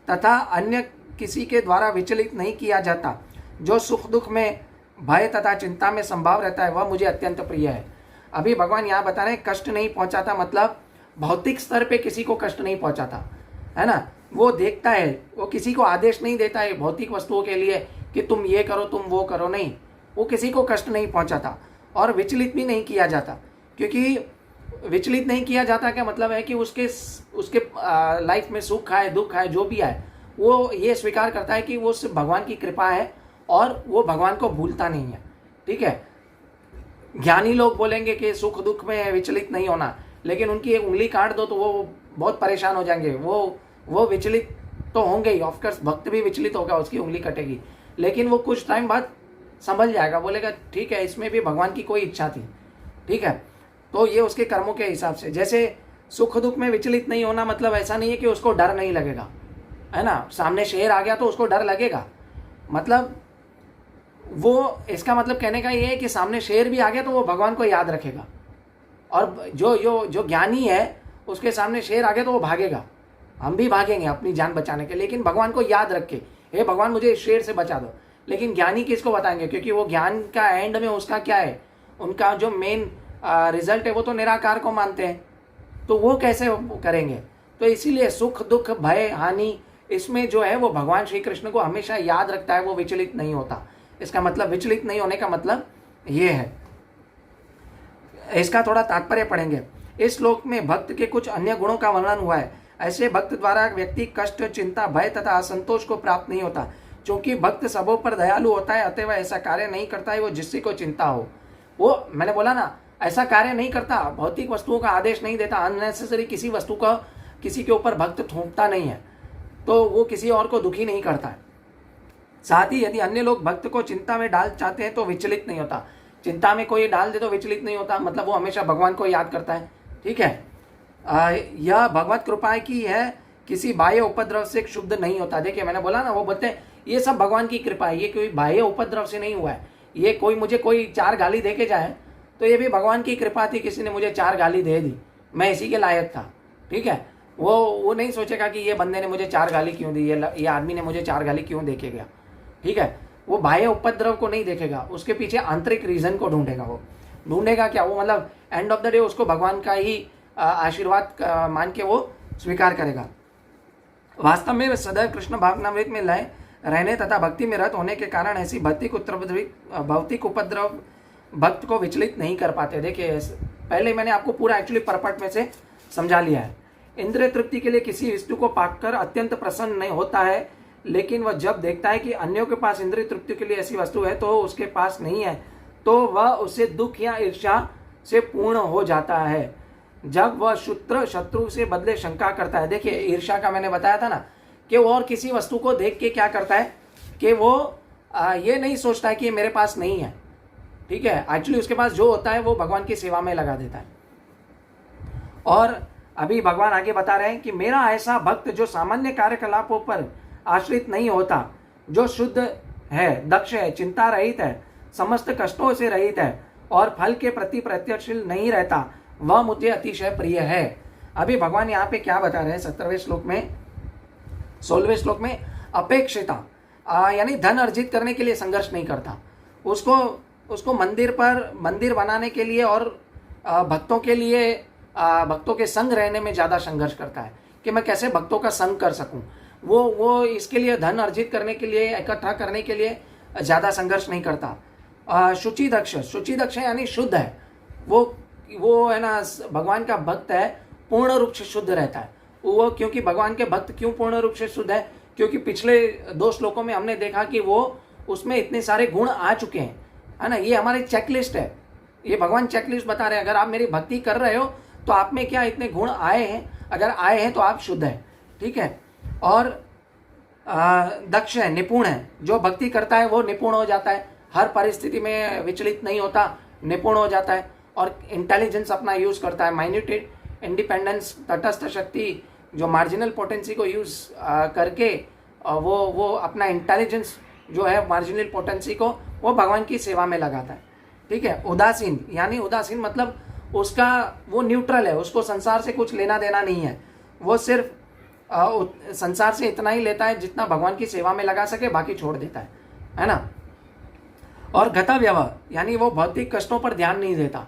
तथा अन्य किसी के द्वारा विचलित नहीं किया जाता, जो सुख दुख में भय तथा चिंता में संभाव रहता है वह मुझे अत्यंत प्रिय है। अभी भगवान यहाँ बता रहे हैं कष्ट नहीं पहुंचाता, मतलब भौतिक स्तर पे किसी को कष्ट नहीं पहुंचाता, है ना। वो देखता है, वो किसी को आदेश नहीं देता है भौतिक वस्तुओं के लिए कि तुम ये करो तुम वो करो, नहीं, वो किसी को कष्ट नहीं पहुंचाता और विचलित भी नहीं किया जाता। क्योंकि विचलित नहीं किया जाता क्या मतलब है कि उसके लाइफ में सुख आए दुख आए जो भी आए, वो ये स्वीकार करता है कि वो सिर्फ भगवान की कृपा है और वो भगवान को भूलता नहीं है। ठीक है, ज्ञानी लोग बोलेंगे कि सुख दुख में विचलित नहीं होना, लेकिन उनकी एक उंगली काट दो तो वो बहुत परेशान हो जाएंगे, वो विचलित तो होंगे ही। ऑफकोर्स भक्त भी विचलित होगा, उसकी उंगली कटेगी, लेकिन वो कुछ टाइम बाद समझ जाएगा, बोलेगा ठीक है इसमें भी भगवान की कोई इच्छा थी। ठीक है, तो ये उसके कर्मों के हिसाब से। जैसे सुख दुख में विचलित नहीं होना मतलब ऐसा नहीं है कि उसको डर नहीं लगेगा, है ना। सामने शेर आ गया तो उसको डर लगेगा, मतलब वो, इसका मतलब कहने का ये है कि सामने शेर भी आ गया तो वो भगवान को याद रखेगा। और जो ज्ञानी है उसके सामने शेर आ गया तो वो भागेगा, हम भी भागेंगे अपनी जान बचाने के, लेकिन भगवान को याद रख के हे भगवान मुझे इस शेर से बचा दो। लेकिन ज्ञानी किसको बताएंगे, क्योंकि वो ज्ञान का एंड में उसका क्या है, उनका जो मेन रिजल्ट है वो तो निराकार को मानते हैं, तो वो कैसे करेंगे। तो इसीलिए सुख दुख भय हानि इसमें जो है वो भगवान श्री कृष्ण को हमेशा याद रखता है, वो विचलित नहीं होता। इसका मतलब विचलित नहीं होने का मतलब ये है। इसका थोड़ा तात्पर्य पढ़ेंगे। इस श्लोक में भक्त के कुछ अन्य गुणों का वर्णन हुआ है। ऐसे भक्त द्वारा व्यक्ति कष्ट चिंता भय तथा असंतोष को प्राप्त नहीं होता। क्योंकि भक्त सबों पर दयालु होता है, अतः वह ऐसा कार्य नहीं करता है वो जिससे को चिंता हो। वो मैंने बोला ना, ऐसा कार्य नहीं करता, भौतिक वस्तुओं का आदेश नहीं देता, अननेसेसरी किसी वस्तु का किसी के ऊपर भक्त थोपता नहीं है, तो वो किसी और को दुखी नहीं करता है। साथ ही यदि अन्य लोग भक्त को चिंता में डाल चाहते हैं तो विचलित नहीं होता। चिंता में कोई डाल दे तो विचलित नहीं होता, मतलब वो हमेशा भगवान को याद करता है। ठीक है, यह भगवत कृपा की है, किसी बाह्य उपद्रव से क्षुब्ध नहीं होता। देखिए मैंने बोला ना, वो बोलते हैं ये सब भगवान की कृपा है, ये कोई बाह्य उपद्रव से नहीं हुआ है। ये कोई मुझे कोई 4 गाली दे के जाए तो ये भी भगवान की कृपा थी, किसी ने मुझे 4 गाली दे दी, मैं इसी के लायक था। ठीक है, वो नहीं सोचेगा कि ये बंदे ने मुझे 4 गाली क्यों दी, ये आदमी ने मुझे 4 गाली क्यों दे के गया। ठीक है, वो बाह्य उपद्रव को नहीं देखेगा, उसके पीछे आंतरिक रीजन को ढूंढेगा। वो ढूंढेगा क्या, वो मतलब एंड ऑफ द डे उसको भगवान का ही आशीर्वाद मान के वो स्वीकार करेगा। वास्तव में सदैव कृष्ण भावनामृत में लय रहने तथा भक्ति में रत होने के कारण ऐसी भौतिक उपद्रव भक्त को विचलित नहीं कर पाते। देखिए पहले मैंने आपको पूरा एक्चुअली परपट में से समझा लिया है। इंद्रिय तृप्ति के लिए किसी वस्तु को पाकर अत्यंत प्रसन्न नहीं होता है, लेकिन वह जब देखता है कि अन्यों के पास इंद्रिय तृप्ति के लिए ऐसी वस्तु है तो उसके पास नहीं है, तो वह उसे दुख या ईर्ष्या से पूर्ण हो जाता है। जब वह शत्रु से बदले शंका करता है। देखिए ईर्ष्या का मैंने बताया था ना, कि वो और किसी वस्तु को देख के क्या करता है कि वो ये नहीं सोचता है कि ये मेरे पास नहीं है। ठीक है, एक्चुअली उसके पास जो होता है वो भगवान की सेवा में लगा देता है। और अभी भगवान आगे बता रहे हैं कि मेरा ऐसा भक्त जो सामान्य कार्यकलापों पर आश्रित नहीं होता, जो शुद्ध है, दक्ष है, चिंता रहित है, समस्त कष्टों से रहित है और फल के प्रति प्रत्यक्षशील नहीं रहता, वह मुझे अतिशय प्रिय है। अभी भगवान यहाँ पे क्या बता रहे हैं 17वें श्लोक में, 16वें श्लोक में, अपेक्षिता यानी धन अर्जित करने के लिए संघर्ष नहीं करता। उसको मंदिर बनाने के लिए और भक्तों के लिए भक्तों के संग रहने में ज़्यादा संघर्ष करता है कि मैं कैसे भक्तों का संग कर सकूं। वो इसके लिए धन अर्जित करने के लिए, इकट्ठा करने के लिए ज़्यादा संघर्ष नहीं करता। शुचि दक्ष यानी शुद्ध है, वो है ना, भगवान का भक्त है, पूर्ण रूप से शुद्ध रहता है वो। क्योंकि भगवान के भक्त क्यों पूर्ण रूप से शुद्ध है, क्योंकि पिछले 2 श्लोकों में हमने देखा कि वो उसमें इतने सारे गुण आ चुके हैं, है ना। ये हमारी चेकलिस्ट है, ये भगवान चेकलिस्ट बता रहे हैं। अगर आप मेरी भक्ति कर रहे हो तो आप में क्या इतने गुण आए हैं, अगर आए हैं तो आप शुद्ध हैं। ठीक है, और दक्ष है, निपुण है, जो भक्ति करता है वो निपुण हो जाता है, हर परिस्थिति में विचलित नहीं होता, निपुण हो जाता है और इंटेलिजेंस अपना यूज करता है। माइन्यूट इंडिपेंडेंस, तटस्थ शक्ति, जो मार्जिनल पोटेंसी को यूज करके वो अपना इंटेलिजेंस जो है मार्जिनल पोटेंसी को वो भगवान की सेवा में लगाता है। ठीक है, उदासीन यानी उदासीन मतलब उसका वो न्यूट्रल है, उसको संसार से कुछ लेना देना नहीं है, वो सिर्फ संसार से इतना ही लेता है जितना भगवान की सेवा में लगा सके, बाकी छोड़ देता है ना। और गतव्यव यानी वो भौतिक कष्टों पर ध्यान नहीं देता।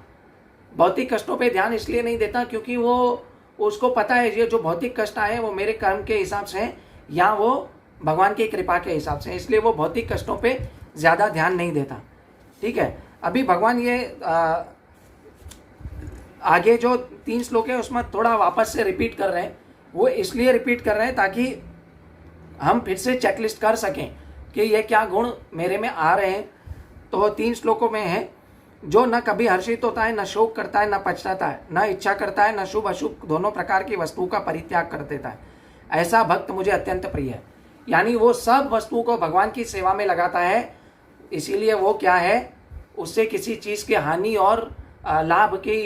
भौतिक कष्टों पे ध्यान इसलिए नहीं देता क्योंकि वो उसको पता है ये जो भौतिक कष्ट आए वो मेरे कर्म के हिसाब से हैं या वो भगवान की कृपा के हिसाब से, इसलिए वो भौतिक कष्टों पे ज़्यादा ध्यान नहीं देता। ठीक है, अभी भगवान ये आगे जो 3 श्लोक है उसमें थोड़ा वापस से रिपीट कर रहे हैं। वो इसलिए रिपीट कर रहे हैं ताकि हम फिर से चेकलिस्ट कर सकें कि ये क्या गुण मेरे में आ रहे हैं। तो 3 श्लोकों में है, जो न कभी हर्षित होता है, न शोक करता है, न पछताता है, न इच्छा करता है, न शुभ अशुभ दोनों प्रकार की वस्तुओं का परित्याग कर देता है, ऐसा भक्त मुझे अत्यंत प्रिय है। यानी वो सब वस्तुओं को भगवान की सेवा में लगाता है, इसीलिए वो क्या है, उससे किसी चीज़ की हानि और लाभ की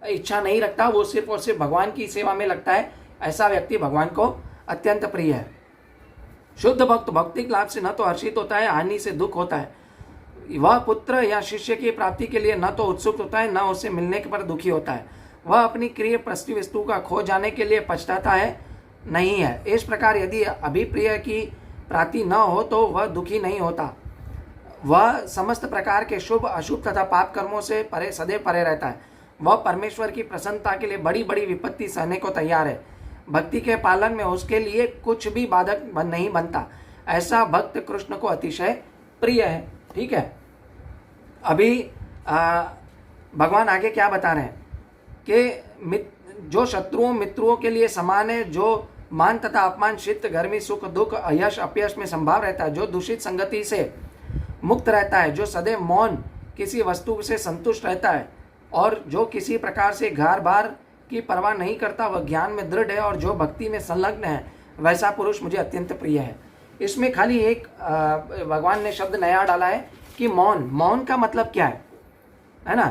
इच्छा नहीं रखता, वो सिर्फ और सिर्फ भगवान की सेवा में लगता है। ऐसा व्यक्ति भगवान को अत्यंत प्रिय है। शुद्ध भक्त भौतिक लाभ से न तो हर्षित होता है, हानि से दुख होता है। वह पुत्र या शिष्य की प्राप्ति के लिए न तो उत्सुक होता है, न उससे मिलने पर दुखी होता है। वह अपनी प्रिय प्रस्ती वस्तु का खो जाने के लिए पछताता है नहीं है। इस प्रकार यदि अभिप्रिय की प्राप्ति न हो तो वह दुखी नहीं होता। वह समस्त प्रकार के शुभ अशुभ तथा पाप कर्मों से परे सदैव परे रहता है। वह परमेश्वर की प्रसन्नता के लिए बड़ी बड़ी विपत्ति सहने को तैयार है। भक्ति के पालन में उसके लिए कुछ भी बाधक नहीं बनता। ऐसा भक्त कृष्ण को अतिशय प्रिय है। ठीक है, अभी भगवान आगे क्या बता रहे हैं कि जो शत्रुओं मित्रों के लिए समान है, जो मान तथा अपमान, शीत गर्मी, सुख दुख, यश अपयश में संभाव रहता है, जो दूषित संगति से मुक्त रहता है, जो सदैव मौन किसी वस्तु से संतुष्ट रहता है और जो किसी प्रकार से घार बार की परवाह नहीं करता, वह ज्ञान में दृढ़ है और जो भक्ति में संलग्न है, वैसा पुरुष मुझे अत्यंत प्रिय है। इसमें खाली एक भगवान ने शब्द नया डाला है कि मौन। मौन का मतलब क्या है ना।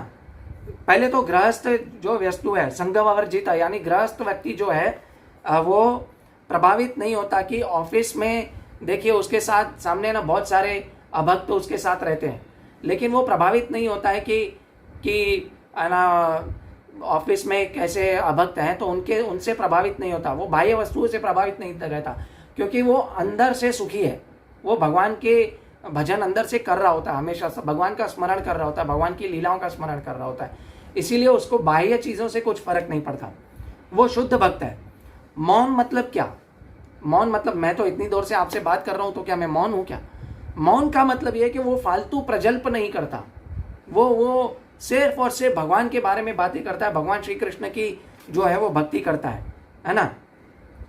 पहले तो गृहस्थ जो वस्तु है संगवर्जिता, यानी गृहस्थ व्यक्ति जो है वो प्रभावित नहीं होता कि ऑफिस में देखिए उसके साथ सामने ना बहुत सारे अभक्त तो उसके साथ रहते हैं, लेकिन वो प्रभावित नहीं होता है कि ना ऑफिस में कैसे अभक्त हैं तो उनसे प्रभावित नहीं होता। वो बाह्य वस्तुओं से प्रभावित नहीं रहता क्योंकि वो अंदर से सुखी है। वो भगवान के भजन अंदर से कर रहा होता है, हमेशा भगवान का स्मरण कर रहा होता है, भगवान की लीलाओं का स्मरण कर रहा होता है, इसीलिए उसको बाह्य चीज़ों से कुछ फर्क नहीं पड़ता। वो शुद्ध भक्त है। मौन मतलब क्या? मौन मतलब मैं तो इतनी देर से आपसे बात कर रहा हूँ तो क्या मैं मौन हूँ क्या? मौन का मतलब ये है कि वो फालतू प्रजल्प नहीं करता। वो सिर्फ और सिर्फ भगवान के बारे में बातें करता है, भगवान श्री कृष्ण की जो है वो भक्ति करता है ना।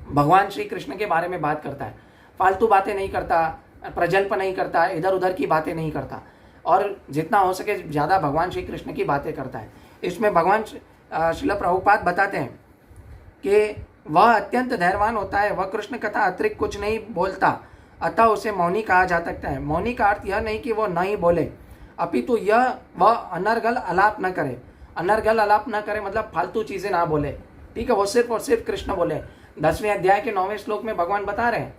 भगवान श्री कृष्ण के बारे में बात करता है, फालतू बातें नहीं करता, प्रजल्प नहीं करता, इधर उधर की बातें नहीं करता और जितना हो सके ज़्यादा भगवान श्री कृष्ण की बातें करता है। इसमें भगवान श्रील प्रभुपाद बताते हैं कि वह अत्यंत धैर्यवान होता है, वह कृष्ण कथा अतिरिक्त कुछ नहीं बोलता, अतः उसे मौनी कहा जा सकता है। मौनी का अर्थ यह नहीं कि वो नहीं बोले, अपितु यह वह अनर्गल आलाप न करे। अनर्गल आलाप न करे मतलब फालतू चीज़ें ना बोले। ठीक है, वो सिर्फ और सिर्फ कृष्ण बोले। 10वें अध्याय के 9वें श्लोक में भगवान बता रहे हैं,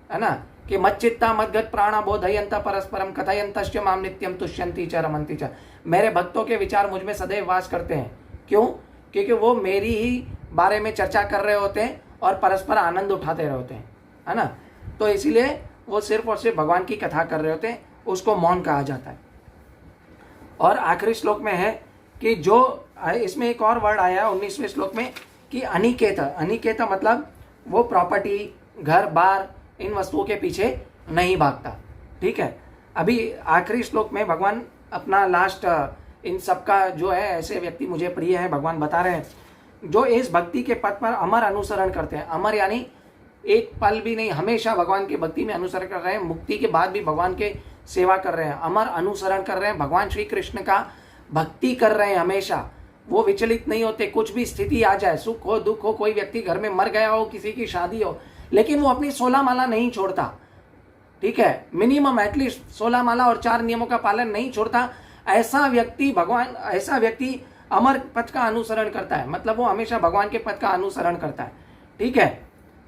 है ना, कि मच्चित्ता मद्गत प्राणा बोधयंत परस्परम कथयंतश्च माम नित्यम तुष्यंती च रमन्ति च। मेरे भक्तों के विचार मुझ में सदैव वास करते हैं। क्यों? क्योंकि वो मेरी ही बारे में चर्चा कर रहे होते हैं और परस्पर आनंद उठाते रहे होते हैं, है ना। तो इसीलिए वो सिर्फ और सिर्फ भगवान की कथा कर रहे होते हैं, उसको मौन कहा जाता है। और आखिरी श्लोक में है कि जो इसमें एक और वर्ड आया है 19वें श्लोक में कि अनिकेत। अनिकेत मतलब वो प्रॉपर्टी, घर बार, इन वस्तुओं के पीछे नहीं भागता। ठीक है, अभी आखिरी श्लोक में भगवान अपना लास्ट इन सब का जो है ऐसे व्यक्ति मुझे प्रिय है, भगवान बता रहे हैं जो इस भक्ति के पथ पर अमर अनुसरण करते हैं। अमर यानी एक पल भी नहीं, हमेशा भगवान की भक्ति में अनुसरण कर रहे हैं, मुक्ति के बाद भी भगवान के सेवा कर रहे हैं, अमर अनुसरण कर रहे हैं, भगवान श्री कृष्ण का भक्ति कर रहे हैं हमेशा। वो विचलित नहीं होते, कुछ भी स्थिति आ जाए, सुख हो दुख हो, कोई व्यक्ति घर में मर गया हो, किसी की शादी हो, लेकिन वो अपनी 16 माला नहीं छोड़ता। ठीक है, मिनिमम एटलीस्ट 16 माला और 4 नियमों का पालन नहीं छोड़ता। ऐसा व्यक्ति अमर पथ का अनुसरण करता है, मतलब वो हमेशा भगवान के पथ का अनुसरण करता है। ठीक है,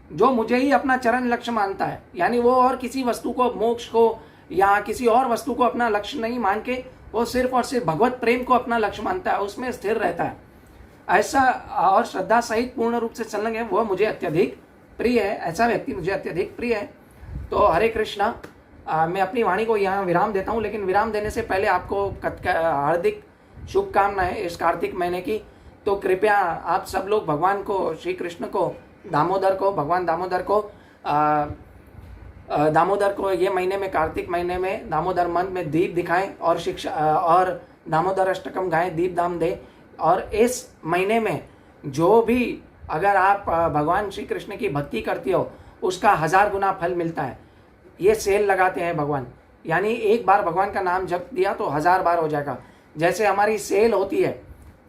जो मुझे ही अपना चरण लक्ष्य मानता है, यानी वो और किसी वस्तु को, मोक्ष को या किसी और वस्तु को अपना लक्ष्य नहीं मान के वो सिर्फ और सिर्फ भगवत प्रेम को अपना लक्ष्य मानता है, उसमें स्थिर रहता है, ऐसा और श्रद्धा सहित पूर्ण रूप से संलग्न है, वह मुझे अत्यधिक प्रिय है। ऐसा व्यक्ति मुझे अत्यधिक प्रिय है। तो हरे कृष्णा, मैं अपनी वाणी को यहाँ विराम देता हूँ, लेकिन विराम देने से पहले आपको हार्दिक शुभकामनाएं इस कार्तिक महीने की। तो कृपया आप सब लोग भगवान को, श्री कृष्ण को, दामोदर को, भगवान दामोदर को ये महीने में, कार्तिक महीने में दामोदर मंथ में दीप दिखाएं और शिक्षा और दामोदर अष्टकम गाएं, दीप दाम दें। और इस महीने में जो भी अगर आप भगवान श्री कृष्ण की भक्ति करती हो उसका 1000 गुना फल मिलता है। ये सेल लगाते हैं भगवान, यानी एक बार भगवान का नाम जप दिया तो 1000 बार हो जाएगा। जैसे हमारी सेल होती है,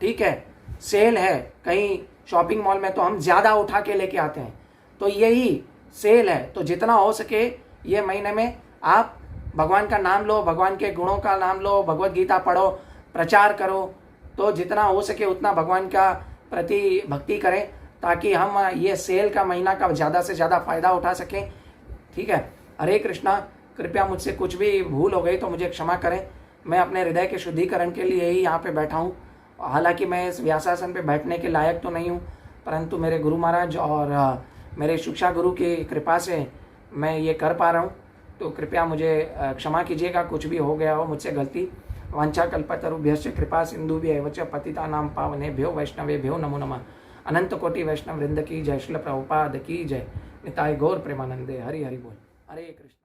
ठीक है, सेल है कहीं शॉपिंग मॉल में तो हम ज़्यादा उठा के लेके आते हैं, तो यही सेल है। तो जितना हो सके ये महीने में आप भगवान का नाम लो, भगवान के गुणों का नाम लो, भगवत गीता पढ़ो, प्रचार करो। तो जितना हो सके उतना भगवान का प्रति भक्ति करें, ताकि हम ये सेल का महीना का ज़्यादा से ज़्यादा फ़ायदा उठा सकें। ठीक है, हरे कृष्णा। कृपया मुझसे कुछ भी भूल हो गई तो मुझे क्षमा करें। मैं अपने हृदय के शुद्धिकरण के लिए ही यहाँ पे बैठा हूँ। हालांकि मैं इस व्यासासन पे बैठने के लायक तो नहीं हूँ, परंतु मेरे गुरु महाराज और मेरे शिक्षा गुरु की कृपा से मैं ये कर पा रहा हूँ। तो कृपया मुझे क्षमा कीजिएगा, कुछ भी हो गया हो मुझसे गलती। वांछा कल्पतरुभ्यश्च कृपा सिंधुभ्यैव च पतितानां पावनेभ्यो वैष्णवेभ्यो नमो नमः। अनंत कोटि वैष्णव वृंद की जय, श्रील प्रभुपाद की जय। निताय गौर प्रेमानंदे। हरि हरि बोल। हरे कृष्ण।